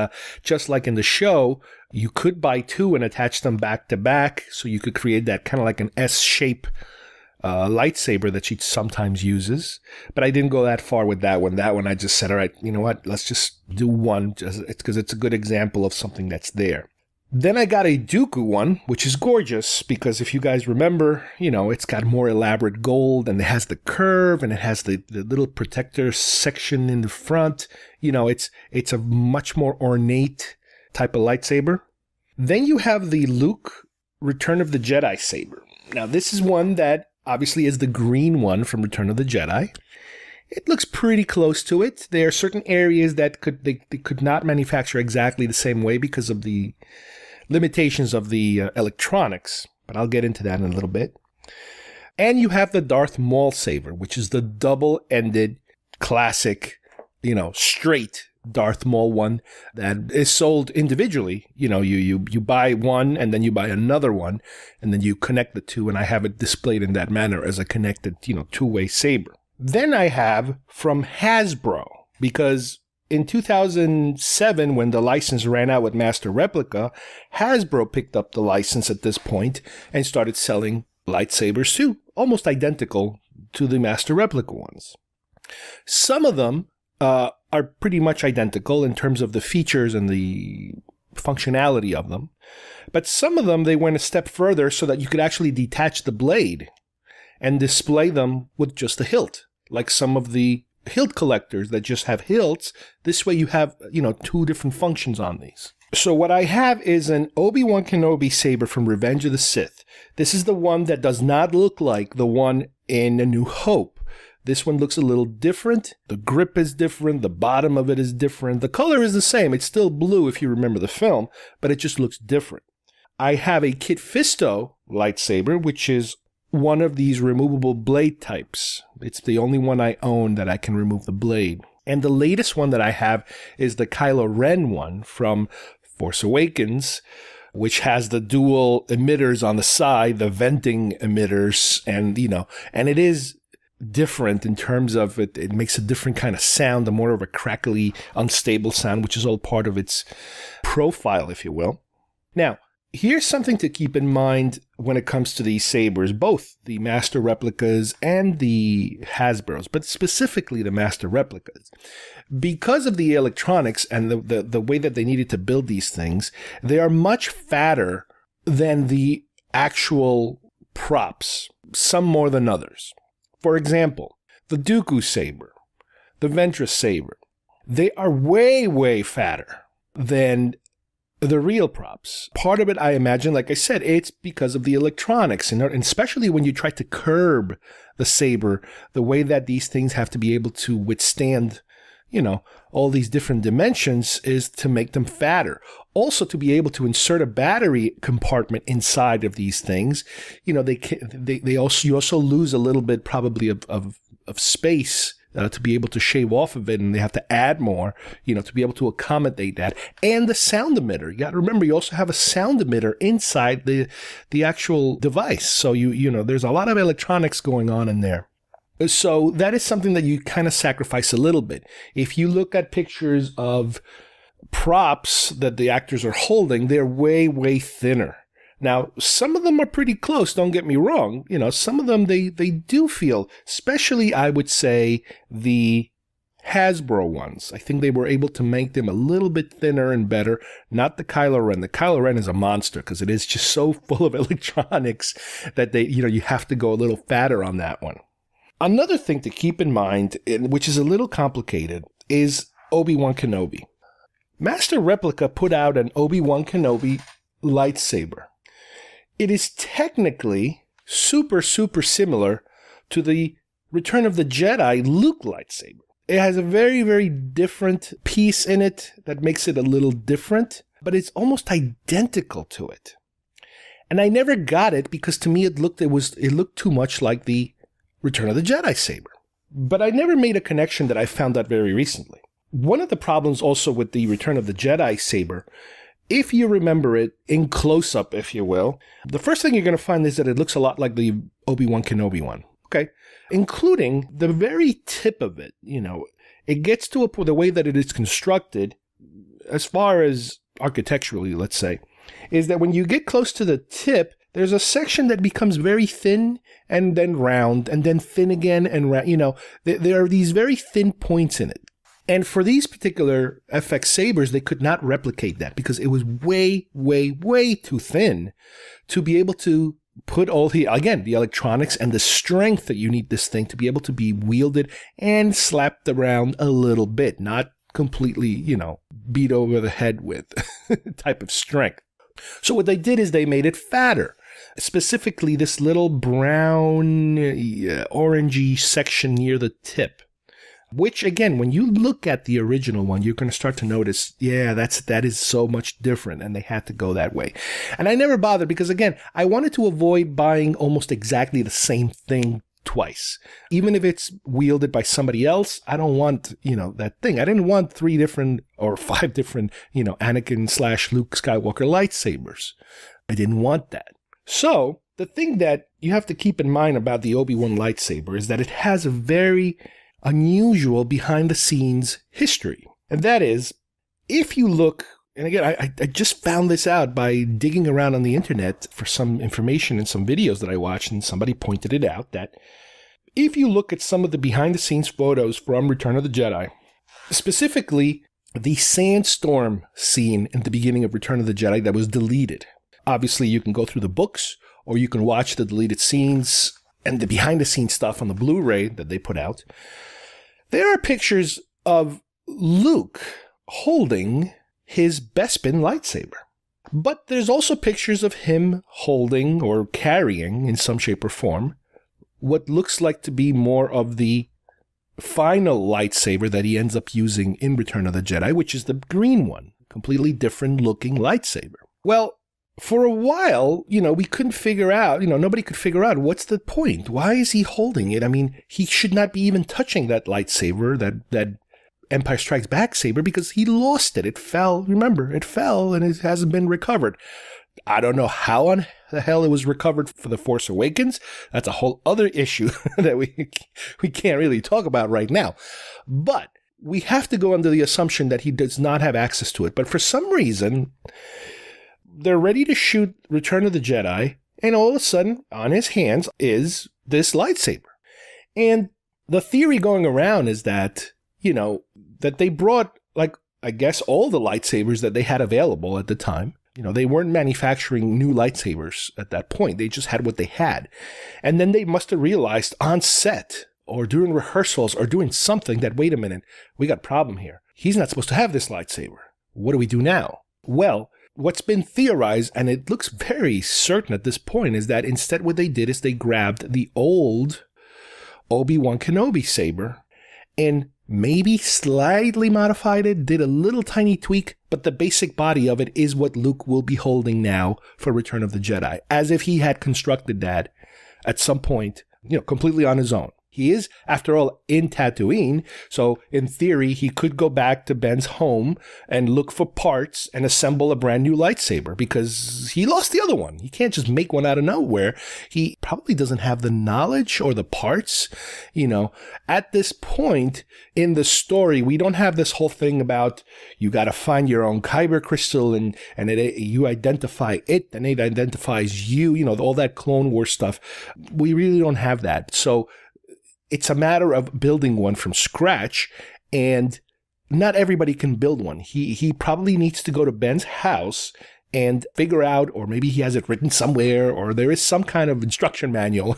just like in the show, you could buy 2 and attach them back to back. So you could create that kind of like an S-shape lightsaber that she sometimes uses. But I didn't go that far with that one. That one I just said, all right, you know what? Let's just do one because it's a good example of something that's there. Then I got a Dooku one, which is gorgeous because if you guys remember, it's got more elaborate gold and it has the curve and it has the little protector section in the front. It's a much more ornate type of lightsaber. Then you have the Luke Return of the Jedi saber. Now, this is one that obviously is the green one from Return of the Jedi. It looks pretty close to it. There are certain areas that they could not manufacture exactly the same way because of the limitations of the electronics, but I'll get into that in a little bit. And you have the Darth Maul saber, which is the double-ended classic, straight Darth Maul one that is sold individually. You know, you buy one and then you buy another one and then you connect the two, and I have it displayed in that manner as a connected, two-way saber. Then I have from Hasbro, because in 2007, when the license ran out with Master Replica, Hasbro picked up the license at this point and started selling lightsabers too, almost identical to the Master Replica ones. Some of them are pretty much identical in terms of the features and the functionality of them, but some of them, they went a step further so that you could actually detach the blade and display them with just the hilt, like some of the hilt collectors that just have hilts. This way you have, two different functions on these. So what I have is an Obi-Wan Kenobi saber from Revenge of the Sith. This is the one that does not look like the one in A New Hope. This one looks a little different. The grip is different. The bottom of it is different. The color is the same. It's still blue if you remember the film, but it just looks different. I have a Kit Fisto lightsaber, which is one of these removable blade types. It's the only one I own that I can remove the blade. And the latest one that I have is the Kylo Ren one from Force Awakens, which has the dual emitters on the side, the venting emitters, and it is different in terms of it makes a different kind of sound, a more of a crackly, unstable sound, which is all part of its profile, if you will. Now, here's something to keep in mind when it comes to these sabers, both the Master Replicas and the Hasbros, but specifically the Master Replicas. Because of the electronics and the way that they needed to build these things, they are much fatter than the actual props, some more than others. For example, the Dooku saber, the Ventress saber, they are way, way fatter than the real props. Part of it, I imagine, like I said, it's because of the electronics, and especially when you try to curb the saber, the way that these things have to be able to withstand, all these different dimensions is to make them fatter. Also, to be able to insert a battery compartment inside of these things, you also lose a little bit probably of space to be able to shave off of it, and they have to add more, to be able to accommodate that. And the sound emitter. You got to remember, you also have a sound emitter inside the actual device. So there's a lot of electronics going on in there. So that is something that you kind of sacrifice a little bit. If you look at pictures of props that the actors are holding, they're way, way thinner. Now, some of them are pretty close, don't get me wrong. Some of them, they do feel, especially, I would say, the Hasbro ones. I think they were able to make them a little bit thinner and better. Not the Kylo Ren. The Kylo Ren is a monster because it is just so full of electronics that you have to go a little fatter on that one. Another thing to keep in mind, which is a little complicated, is Obi-Wan Kenobi. Master Replica put out an Obi-Wan Kenobi lightsaber. It is technically super, super similar to the Return of the Jedi Luke lightsaber. It has a very, very different piece in it that makes it a little different, but it's almost identical to it. And I never got it because to me it looked too much like the Return of the Jedi saber. But I never made a connection that I found out very recently. One of the problems also with the Return of the Jedi saber, if you remember it in close-up, if you will, the first thing you're going to find is that it looks a lot like the Obi-Wan Kenobi one. Okay? Including the very tip of it. It gets to the way that it is constructed, as far as architecturally, let's say, is that when you get close to the tip, there's a section that becomes very thin and then round and then thin again and round. There are these very thin points in it. And for these particular FX sabers, they could not replicate that because it was way, way, way too thin to be able to put all the electronics and the strength that you need this thing to be able to be wielded and slapped around a little bit, not completely, beat over the head with type of strength. So what they did is they made it fatter. Specifically, this little brown, orangey section near the tip. Which, again, when you look at the original one, you're going to start to notice, that is so much different, and they had to go that way. And I never bothered because, again, I wanted to avoid buying almost exactly the same thing twice. Even if it's wielded by somebody else, I don't want, that thing. I didn't want 3 different or 5 different, Anakin/Luke Skywalker lightsabers. I didn't want that. So the thing that you have to keep in mind about the Obi-Wan lightsaber is that it has a very unusual behind-the-scenes history. And that is, if you look, and again, I just found this out by digging around on the internet for some information and some videos that I watched, and somebody pointed it out, that if you look at some of the behind-the-scenes photos from Return of the Jedi, specifically the sandstorm scene in the beginning of Return of the Jedi that was deleted. Obviously, you can go through the books, or you can watch the deleted scenes and the behind-the-scenes stuff on the Blu-ray that they put out. There are pictures of Luke holding his Bespin lightsaber. But there's also pictures of him holding or carrying, in some shape or form, what looks like to be more of the final lightsaber that he ends up using in Return of the Jedi, which is the green one, completely different looking lightsaber. Well, for a while, we couldn't figure out, nobody could figure out what's the point. Why is he holding it? I mean, he should not be even touching that lightsaber, that Empire Strikes Back saber, because he lost it. It fell. Remember, it fell and it hasn't been recovered. I don't know how on the hell it was recovered for The Force Awakens. That's a whole other issue that we can't really talk about right now. But we have to go under the assumption that he does not have access to it. But for some reason, they're ready to shoot Return of the Jedi, and all of a sudden, on his hands is this lightsaber. And the theory going around is that, that they brought, I guess, all the lightsabers that they had available at the time. They weren't manufacturing new lightsabers at that point. They just had what they had. And then they must have realized on set or during rehearsals or doing something that, wait a minute, we got a problem here. He's not supposed to have this lightsaber. What do we do now? Well, what's been theorized, and it looks very certain at this point, is that instead what they did is they grabbed the old Obi-Wan Kenobi saber and maybe slightly modified it, did a little tiny tweak, but the basic body of it is what Luke will be holding now for Return of the Jedi, as if he had constructed that at some point, completely on his own. He is, after all, in Tatooine, so in theory, he could go back to Ben's home and look for parts and assemble a brand new lightsaber, because he lost the other one. He can't just make one out of nowhere. He probably doesn't have the knowledge or the parts. At this point in the story, we don't have this whole thing about you got to find your own kyber crystal and you identify it and it identifies you, all that Clone Wars stuff. We really don't have that. So it's a matter of building one from scratch, and not everybody can build one. He probably needs to go to Ben's house and figure out, or maybe he has it written somewhere, or there is some kind of instruction manual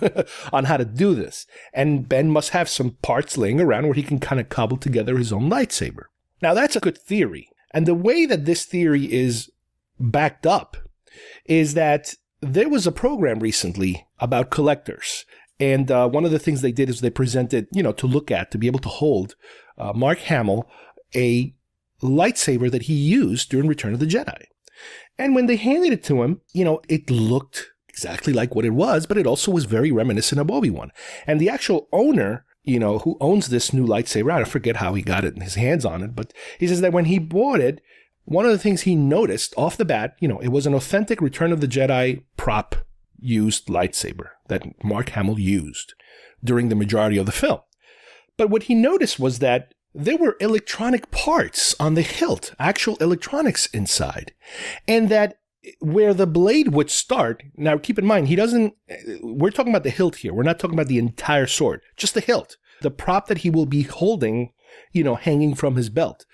on how to do this. And Ben must have some parts laying around where he can kind of cobble together his own lightsaber. Now, that's a good theory. And the way that this theory is backed up is that there was a program recently about collectors. And one of the things they did is they presented, to look at, to be able to hold Mark Hamill a lightsaber that he used during Return of the Jedi. And when they handed it to him, it looked exactly like what it was, but it also was very reminiscent of Obi-Wan. And the actual owner, who owns this new lightsaber, I forget how he got it in his hands on it, but he says that when he bought it, one of the things he noticed off the bat, it was an authentic Return of the Jedi prop used lightsaber that Mark Hamill used during the majority of the film. But what he noticed was that there were electronic parts on the hilt, actual electronics inside, and that where the blade would start, now keep in mind, we're talking about the hilt here. We're not talking about the entire sword, just the hilt, the prop that he will be holding, hanging from his belt.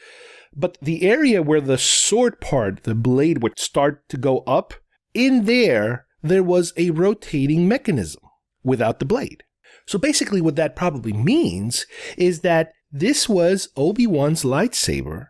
But the area where the sword part, the blade would start to go up, in there was a rotating mechanism without the blade. So basically what that probably means is that this was Obi-Wan's lightsaber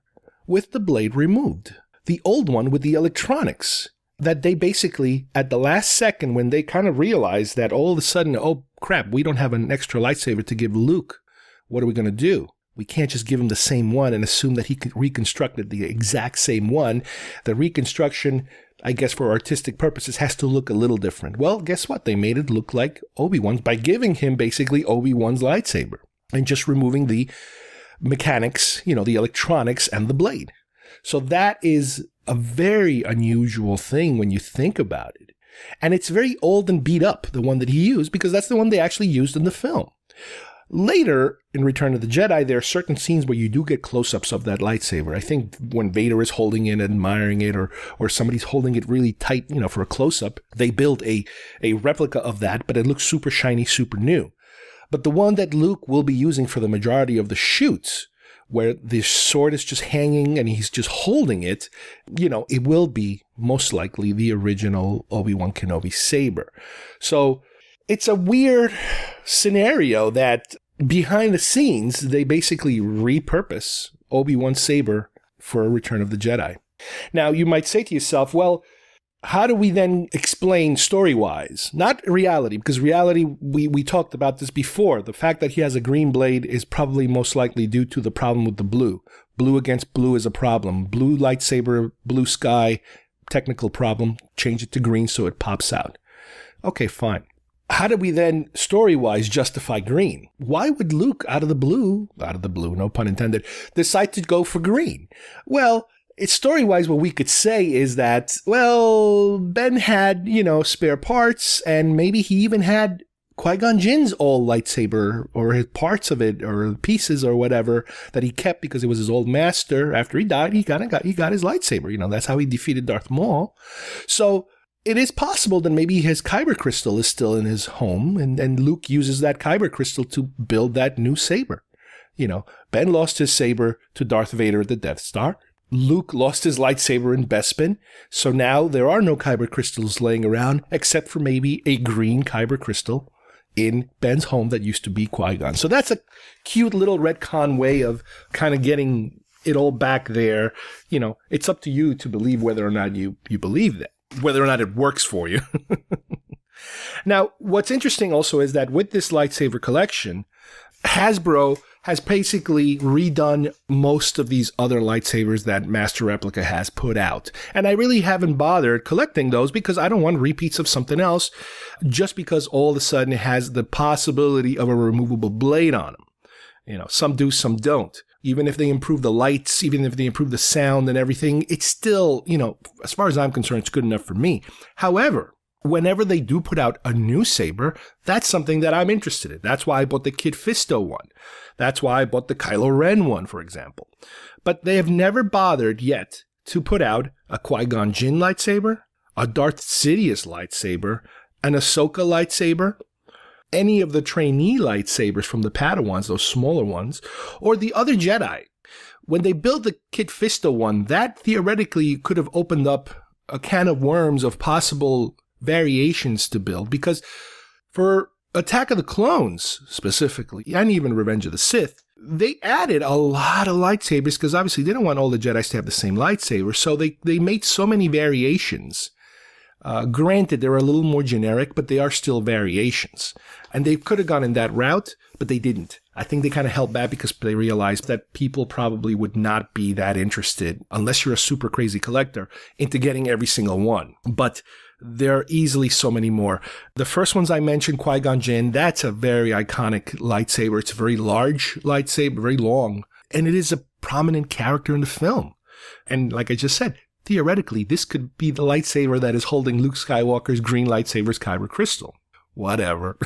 with the blade removed. The old one with the electronics that they basically, at the last second when they kind of realized that all of a sudden, oh crap, we don't have an extra lightsaber to give Luke. What are we going to do? We can't just give him the same one and assume that he reconstructed the exact same one. The reconstruction I guess for artistic purposes, has to look a little different. Well, guess what? They made it look like Obi-Wan's by giving him basically Obi-Wan's lightsaber and just removing the mechanics, the electronics and the blade. So that is a very unusual thing when you think about it. And it's very old and beat up, the one that he used, because that's the one they actually used in the film. Later, in Return of the Jedi, there are certain scenes where you do get close-ups of that lightsaber. I think when Vader is holding it and admiring it, or somebody's holding it really tight, for a close-up, they build a replica of that, but it looks super shiny, super new. But the one that Luke will be using for the majority of the shoots, where the sword is just hanging and he's just holding it, it will be most likely the original Obi-Wan Kenobi saber. So it's a weird scenario that behind the scenes, they basically repurpose Obi-Wan's saber for a Return of the Jedi. Now, you might say to yourself, well, how do we then explain story-wise? Not reality, because reality, we talked about this before. The fact that he has a green blade is probably most likely due to the problem with the blue. Blue against blue is a problem. Blue lightsaber, blue sky, technical problem. Change it to green so it pops out. Okay, fine. How do we then, story-wise, justify green? Why would Luke, out of the blue, no pun intended, decide to go for green? Well, it's story-wise, what we could say is that, well, Ben had, spare parts, and maybe he even had Qui-Gon Jinn's old lightsaber, or his parts of it, or pieces, or whatever, that he kept because it was his old master. After he died, he got his lightsaber. That's how he defeated Darth Maul. So it is possible that maybe his kyber crystal is still in his home, and Luke uses that kyber crystal to build that new saber. Ben lost his saber to Darth Vader at the Death Star. Luke lost his lightsaber in Bespin, so now there are no kyber crystals laying around, except for maybe a green kyber crystal in Ben's home that used to be Qui-Gon. So that's a cute little retcon way of kind of getting it all back there. It's up to you to believe whether or not you believe that, whether or not it works for you. Now, what's interesting also is that with this lightsaber collection, Hasbro has basically redone most of these other lightsabers that Master Replica has put out. And I really haven't bothered collecting those because I don't want repeats of something else just because all of a sudden it has the possibility of a removable blade on them. Some do, some don't. Even if they improve the lights, even if they improve the sound and everything, it's still, as far as I'm concerned, it's good enough for me. However, whenever they do put out a new saber, that's something that I'm interested in. That's why I bought the Kit Fisto one. That's why I bought the Kylo Ren one, for example. But they have never bothered yet to put out a Qui-Gon Jinn lightsaber, a Darth Sidious lightsaber, an Ahsoka lightsaber, any of the trainee lightsabers from the Padawans, those smaller ones, or the other Jedi. When they built the Kit Fisto one, that theoretically could have opened up a can of worms of possible variations to build, because for Attack of the Clones specifically, and even Revenge of the Sith, they added a lot of lightsabers because obviously they don't want all the Jedis to have the same lightsaber, so they made so many variations. Granted, they're a little more generic, but they are still variations. And they could have gone in that route, but they didn't. I think they kind of held back because they realized that people probably would not be that interested, unless you're a super crazy collector, into getting every single one. But there are easily so many more. The first ones I mentioned, Qui-Gon Jinn, that's a very iconic lightsaber. It's a very large lightsaber, very long, and it is a prominent character in the film. And like I just said, theoretically, this could be the lightsaber that is holding Luke Skywalker's green lightsaber's kyber crystal. Whatever.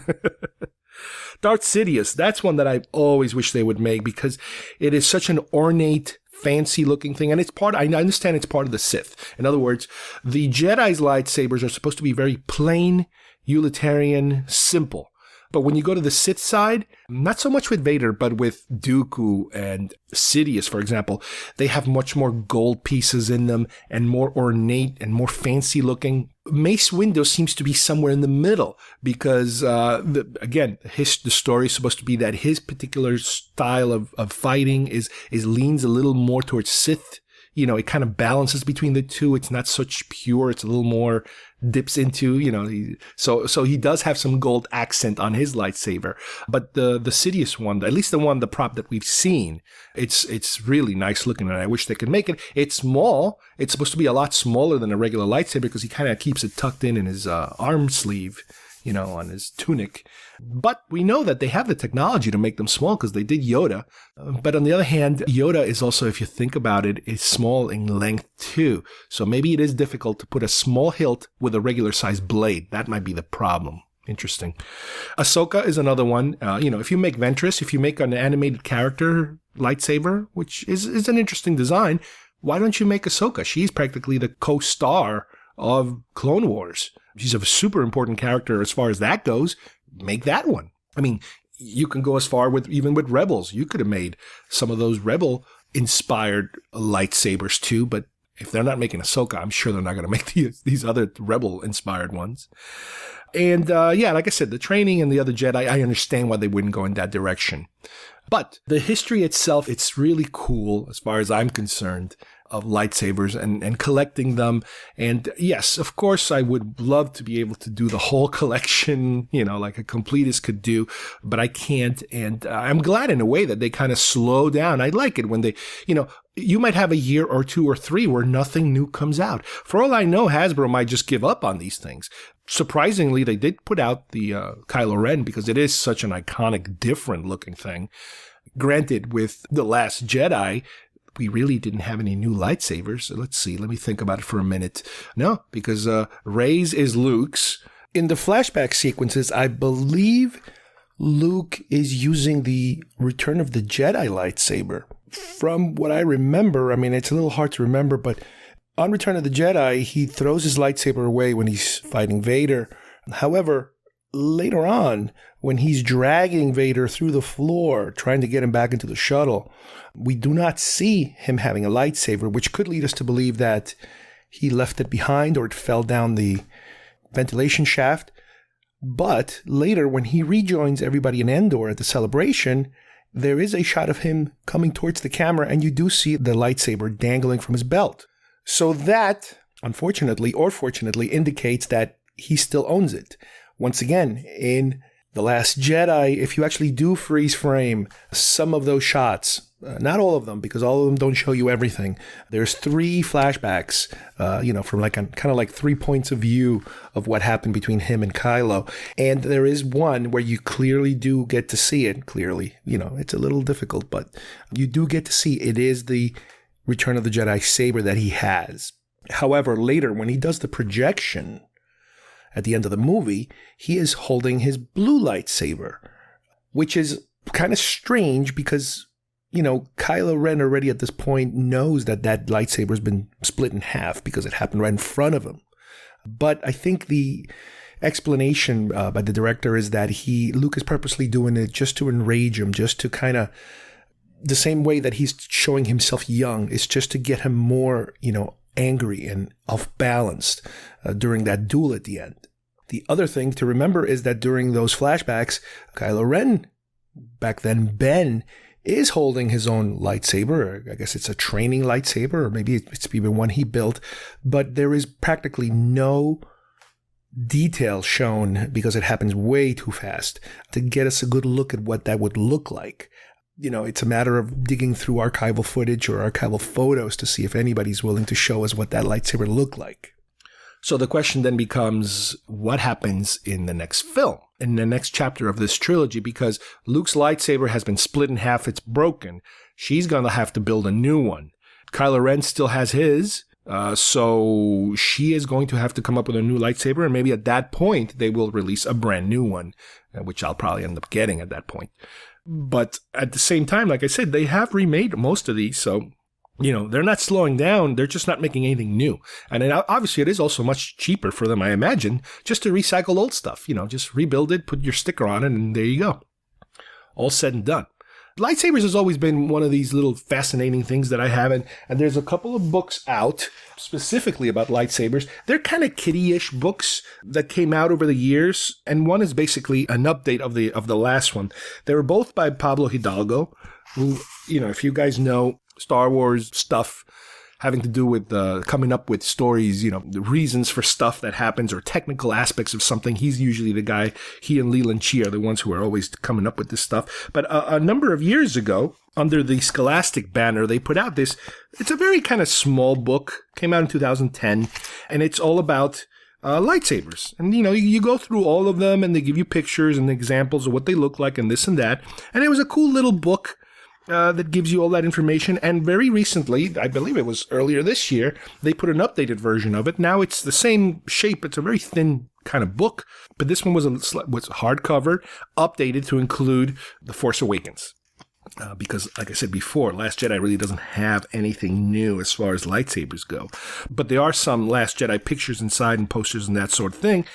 Darth Sidious, that's one that I've always wished they would make because it is such an ornate, fancy-looking thing, and it's part. I understand it's part of the Sith. In other words, the Jedi's lightsabers are supposed to be very plain, utilitarian, simple. But when you go to the Sith side, not so much with Vader, but with Dooku and Sidious, for example, they have much more gold pieces in them and more ornate and more fancy-looking. Mace Windu seems to be somewhere in the middle because, the story is supposed to be that his particular style of fighting leans a little more towards Sith it kind of balances between the two. It's not such pure. It's a little more dips into, so he does have some gold accent on his lightsaber. But the Sidious one, at least the prop that we've seen, it's really nice looking, and I wish they could make it. It's small. It's supposed to be a lot smaller than a regular lightsaber because he kind of keeps it tucked in his arm sleeve, on his tunic. But we know that they have the technology to make them small because they did Yoda. But on the other hand, Yoda is also, if you think about it, is small in length too. So maybe it is difficult to put a small hilt with a regular sized blade. That might be the problem. Interesting. Ahsoka is another one. If you make Ventress, if you make an animated character lightsaber, which is an interesting design, why don't you make Ahsoka? She's practically the co-star of Clone Wars. She's a super important character as far as that goes. Make that one. I mean, you can go as far even with Rebels. You could have made some of those Rebel-inspired lightsabers too, but if they're not making Ahsoka, I'm sure they're not going to make these other Rebel-inspired ones. And like I said, the training and the other Jedi, I understand why they wouldn't go in that direction. But the history itself, it's really cool as far as I'm concerned, of lightsabers and collecting them. And yes, of course, I would love to be able to do the whole collection, like a completist could do, but I can't. And I'm glad in a way that they kind of slow down. I like it when they, you might have a year or 2 or 3 where nothing new comes out. For all I know, Hasbro might just give up on these things. Surprisingly, they did put out the Kylo Ren because it is such an iconic, different looking thing. Granted, with The Last Jedi, we really didn't have any new lightsabers. So let's see. Let me think about it for a minute. No, because Rey's is Luke's. In the flashback sequences, I believe Luke is using the Return of the Jedi lightsaber. From what I remember, I mean, it's a little hard to remember, but on Return of the Jedi, he throws his lightsaber away when he's fighting Vader. However, later on, when he's dragging Vader through the floor, trying to get him back into the shuttle, we do not see him having a lightsaber, which could lead us to believe that he left it behind or it fell down the ventilation shaft. But later, when he rejoins everybody in Endor at the celebration, there is a shot of him coming towards the camera, and you do see the lightsaber dangling from his belt. So that, unfortunately or fortunately, indicates that he still owns it. Once again, in The Last Jedi, if you actually do freeze frame some of those shots, not all of them, because all of them don't show you everything. There's 3 flashbacks, from kind of like 3 points of view of what happened between him and Kylo. And there is one where you clearly do get to see it. Clearly, it's a little difficult, but you do get to see it is the Return of the Jedi saber that he has. However, later when he does the projection at the end of the movie, he is holding his blue lightsaber, which is kind of strange because, Kylo Ren already at this point knows that lightsaber has been split in half because it happened right in front of him. But I think the explanation by the director is that Luke is purposely doing it just to enrage him, just to kind of, the same way that he's showing himself young, is just to get him more, angry and off-balanced during that duel at the end. The other thing to remember is that during those flashbacks, Kylo Ren, back then Ben, is holding his own lightsaber. I guess it's a training lightsaber, or maybe it's even one he built, but there is practically no detail shown because it happens way too fast to get us a good look at what that would look like. It's a matter of digging through archival footage or archival photos to see if anybody's willing to show us what that lightsaber looked like. So the question then becomes, what happens in the next film, in the next chapter of this trilogy? Because Luke's lightsaber has been split in half. It's broken. She's going to have to build a new one. Kylo Ren still has his. So she is going to have to come up with a new lightsaber. And maybe at that point, they will release a brand new one, which I'll probably end up getting at that point. But at the same time, like I said, they have remade most of these. So, they're not slowing down. They're just not making anything new. And obviously, it is also much cheaper for them, I imagine, just to recycle old stuff. Just rebuild it, put your sticker on it, and there you go. All said and done. Lightsabers has always been one of these little fascinating things that I have. And there's a couple of books out specifically about lightsabers. They're kind of kiddie-ish books that came out over the years. And one is basically an update of the last one. They were both by Pablo Hidalgo, who, if you guys know Star Wars stuff, having to do with coming up with stories, the reasons for stuff that happens or technical aspects of something. He's usually the guy. He and Leland Chi are the ones who are always coming up with this stuff. But a number of years ago, under the Scholastic banner, they put out this. It's a very kind of small book. Came out in 2010, and it's all about lightsabers. And, you go through all of them, and they give you pictures and examples of what they look like and this and that. And it was a cool little book that gives you all that information. And very recently, I believe it was earlier this year, they put an updated version of it. Now it's the same shape. It's a very thin kind of book, but this one was hardcover, updated to include The Force Awakens. Because, like I said before, Last Jedi really doesn't have anything new as far as lightsabers go. But there are some Last Jedi pictures inside and posters and that sort of thing,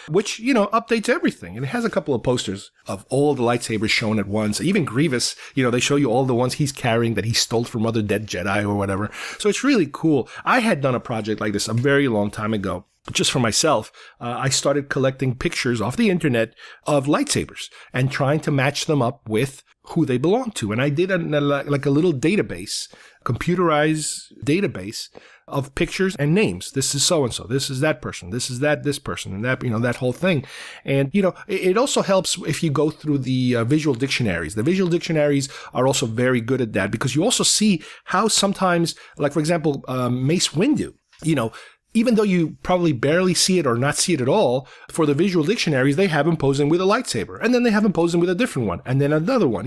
which, updates everything. And it has a couple of posters of all the lightsabers shown at once. Even Grievous, they show you all the ones he's carrying that he stole from other dead Jedi or whatever. So it's really cool. I had done a project like this a very long time ago. Just for myself, I started collecting pictures off the internet of lightsabers and trying to match them up with who they belong to. And I did a little database, computerized database of pictures and names. This is so-and-so. This is that person. This is this person, and that, that whole thing. And, it also helps if you go through the visual dictionaries. The visual dictionaries are also very good at that because you also see how sometimes, like, for example, Mace Windu, even though you probably barely see it or not see it at all, for the visual dictionaries, they have him posing with a lightsaber. And then they have him posing with a different one. And then another one.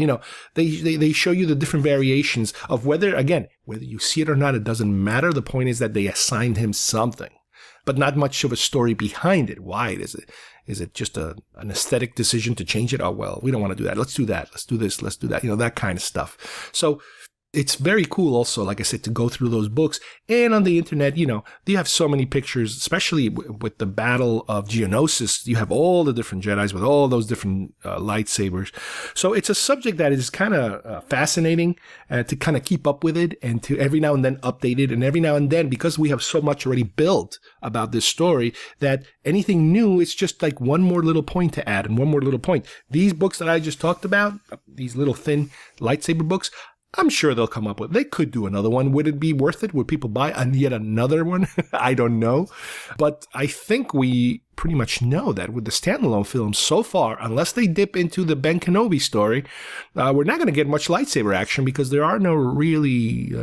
They show you the different variations of whether you see it or not, it doesn't matter. The point is that they assigned him something, but not much of a story behind it. Why is it? Is it just an aesthetic decision to change it? Oh, well, we don't want to do that. Let's do that. Let's do this. Let's do that. That kind of stuff. So it's very cool also, like I said, to go through those books. And on the internet, you have so many pictures, especially with the Battle of Geonosis. You have all the different Jedis with all those different lightsabers. So it's a subject that is kind of fascinating to kind of keep up with it and to every now and then update it. And every now and then, because we have so much already built about this story, that anything new, it's just like one more little point to add and one more little point. These books that I just talked about, these little thin lightsaber books, I'm sure they'll come up with. They could do another one. Would it be worth it? Would people buy yet another one? I don't know. But I think we pretty much know that with the standalone films so far, unless they dip into the Ben Kenobi story, we're not going to get much lightsaber action because there are no really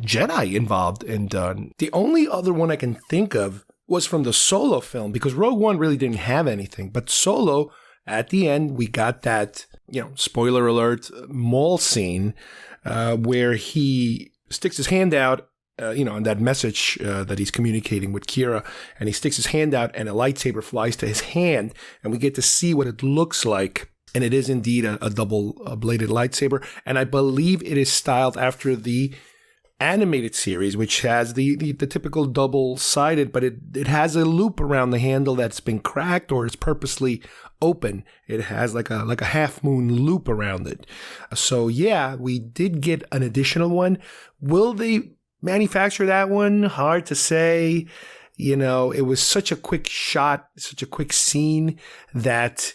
Jedi involved. And the only other one I can think of was from the Solo film, because Rogue One really didn't have anything. But Solo, at the end, we got that, spoiler alert, mall scene where he sticks his hand out, and that message that he's communicating with Kira, and he sticks his hand out and a lightsaber flies to his hand, and we get to see what it looks like. And it is indeed a double-bladed lightsaber, and I believe it is styled after the animated series, which has the typical double-sided, but it has a loop around the handle that's been cracked or is purposely open. It has like a half-moon loop around it. So yeah, we did get an additional one. Will they manufacture that one? Hard to say. It was such a quick shot, such a quick scene that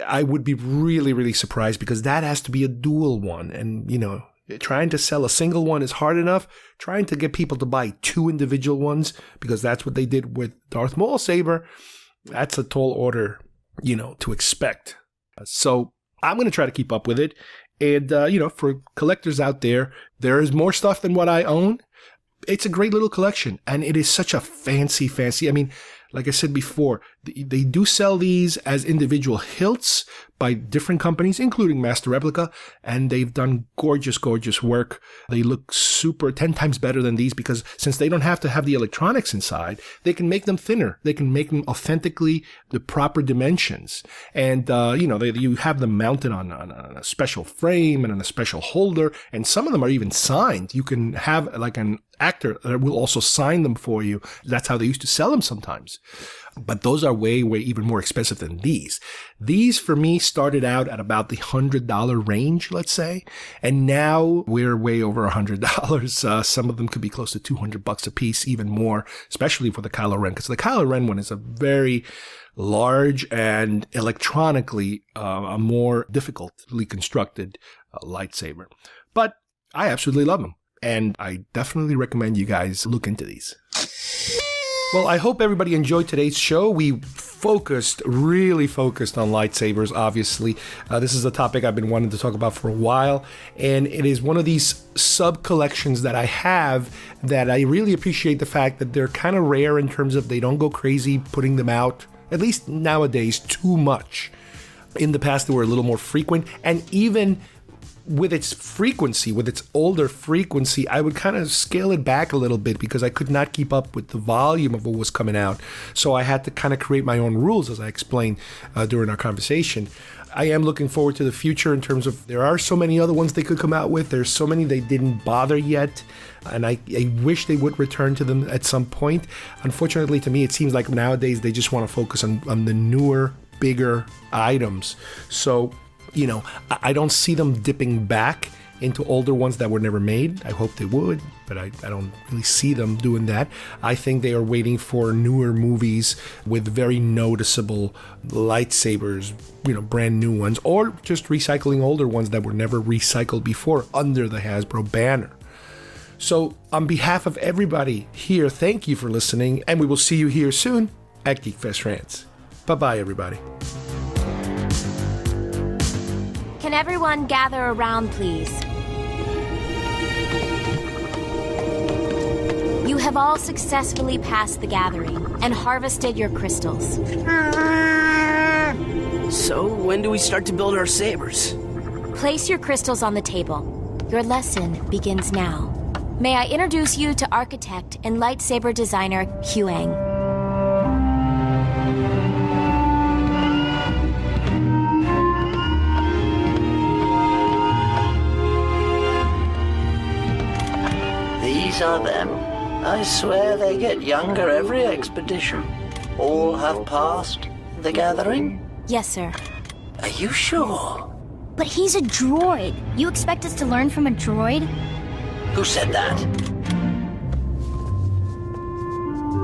I would be really, really surprised, because that has to be a dual one. And, trying to sell a single one is hard enough. Trying to get people to buy two individual ones, because that's what they did with Darth Maul saber, that's a tall order, to expect. So I'm going to try to keep up with it. And, for collectors out there, there is more stuff than what I own. It's a great little collection, and it is such a fancy, like I said before, they do sell these as individual hilts by different companies, including Master Replica, and they've done gorgeous, gorgeous work. They look 10 times better than these, because since they don't have to have the electronics inside, they can make them thinner. They can make them authentically the proper dimensions. And, you have them mounted on a special frame and on a special holder, and some of them are even signed. You can have like an actor that will also sign them for you. That's how they used to sell them sometimes. But those are way, way even more expensive than these. These, for me, started out at about the $100 range, let's say. And now we're way over $100. Some of them could be close to $200 a piece, even more, especially for the Kylo Ren. Because the Kylo Ren one is a very large and electronically a more difficultly constructed lightsaber. But I absolutely love them. and I definitely recommend you guys look into these. Well, I hope everybody enjoyed today's show. We really focused on lightsabers, obviously. This is a topic I've been wanting to talk about for a while, and it is one of these sub-collections that I have that I really appreciate the fact that they're kind of rare in terms of they don't go crazy putting them out, at least nowadays, too much. In the past, they were a little more frequent, and even with its frequency, with its older frequency, I would kind of scale it back a little bit because I could not keep up with the volume of what was coming out. So I had to kind of create my own rules, as I explained during our conversation. I am looking forward to the future in terms of there are so many other ones they could come out with. There's so many they didn't bother yet, and I wish they would return to them at some point. Unfortunately, to me, it seems like nowadays they just want to focus on the newer, bigger items. So, you know, I don't see them dipping back into older ones that were never made. I hope they would, but I don't really see them doing that. I think they are waiting for newer movies with very noticeable lightsabers, you know, brand new ones, or just recycling older ones that were never recycled before under the Hasbro banner. So on behalf of everybody here, thank you for listening, and we will see you here soon at GeekFest Rants. Bye-bye, everybody. Can everyone gather around, please? You have all successfully passed the gathering and harvested your crystals. So, when do we start to build our sabers? Place your crystals on the table. Your lesson begins now. May I introduce you to architect and lightsaber designer Huang. These are them. I swear they get younger every expedition. All have passed the gathering? Yes, sir. Are you sure? But he's a droid. You expect us to learn from a droid? Who said that?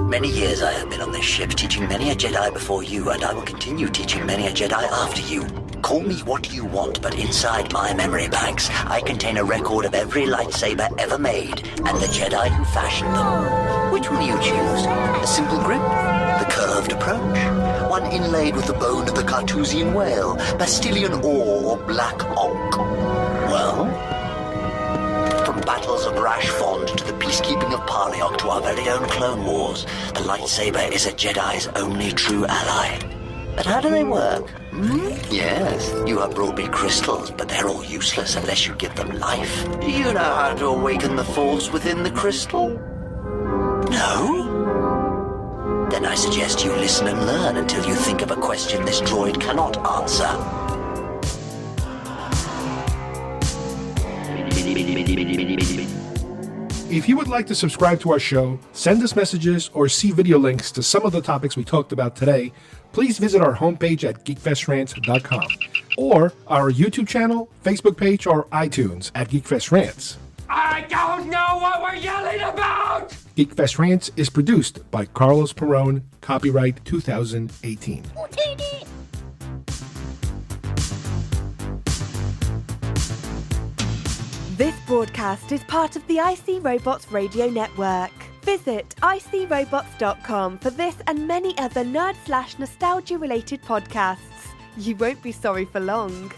Many years I have been on this ship, teaching many a Jedi before you, and I will continue teaching many a Jedi after you. Call me what you want, but inside my memory banks, I contain a record of every lightsaber ever made, and the Jedi who fashioned them. Which will you choose? A simple grip? The curved approach? One inlaid with the bone of the Carthusian whale, Bastilian ore, or black oak? Well, from battles of Rashfond to the peacekeeping of Parliok to our very own Clone Wars, the lightsaber is a Jedi's only true ally. But how do they work? Yes, you have brought me crystals, but they're all useless unless you give them life. Do you know how to awaken the Force within the crystal? No? Then I suggest you listen and learn until you think of a question this droid cannot answer. If you would like to subscribe to our show, send us messages, or see video links to some of the topics we talked about today, please visit our homepage at geekfestrants.com or our YouTube channel, Facebook page, or iTunes at GeekFest Rants. I don't know what we're yelling about! GeekFest Rants is produced by Carlos Perón, copyright 2018. This broadcast is part of the IC Robots Radio Network. Visit icrobots.com for this and many other nerd/nostalgia related podcasts. You won't be sorry for long.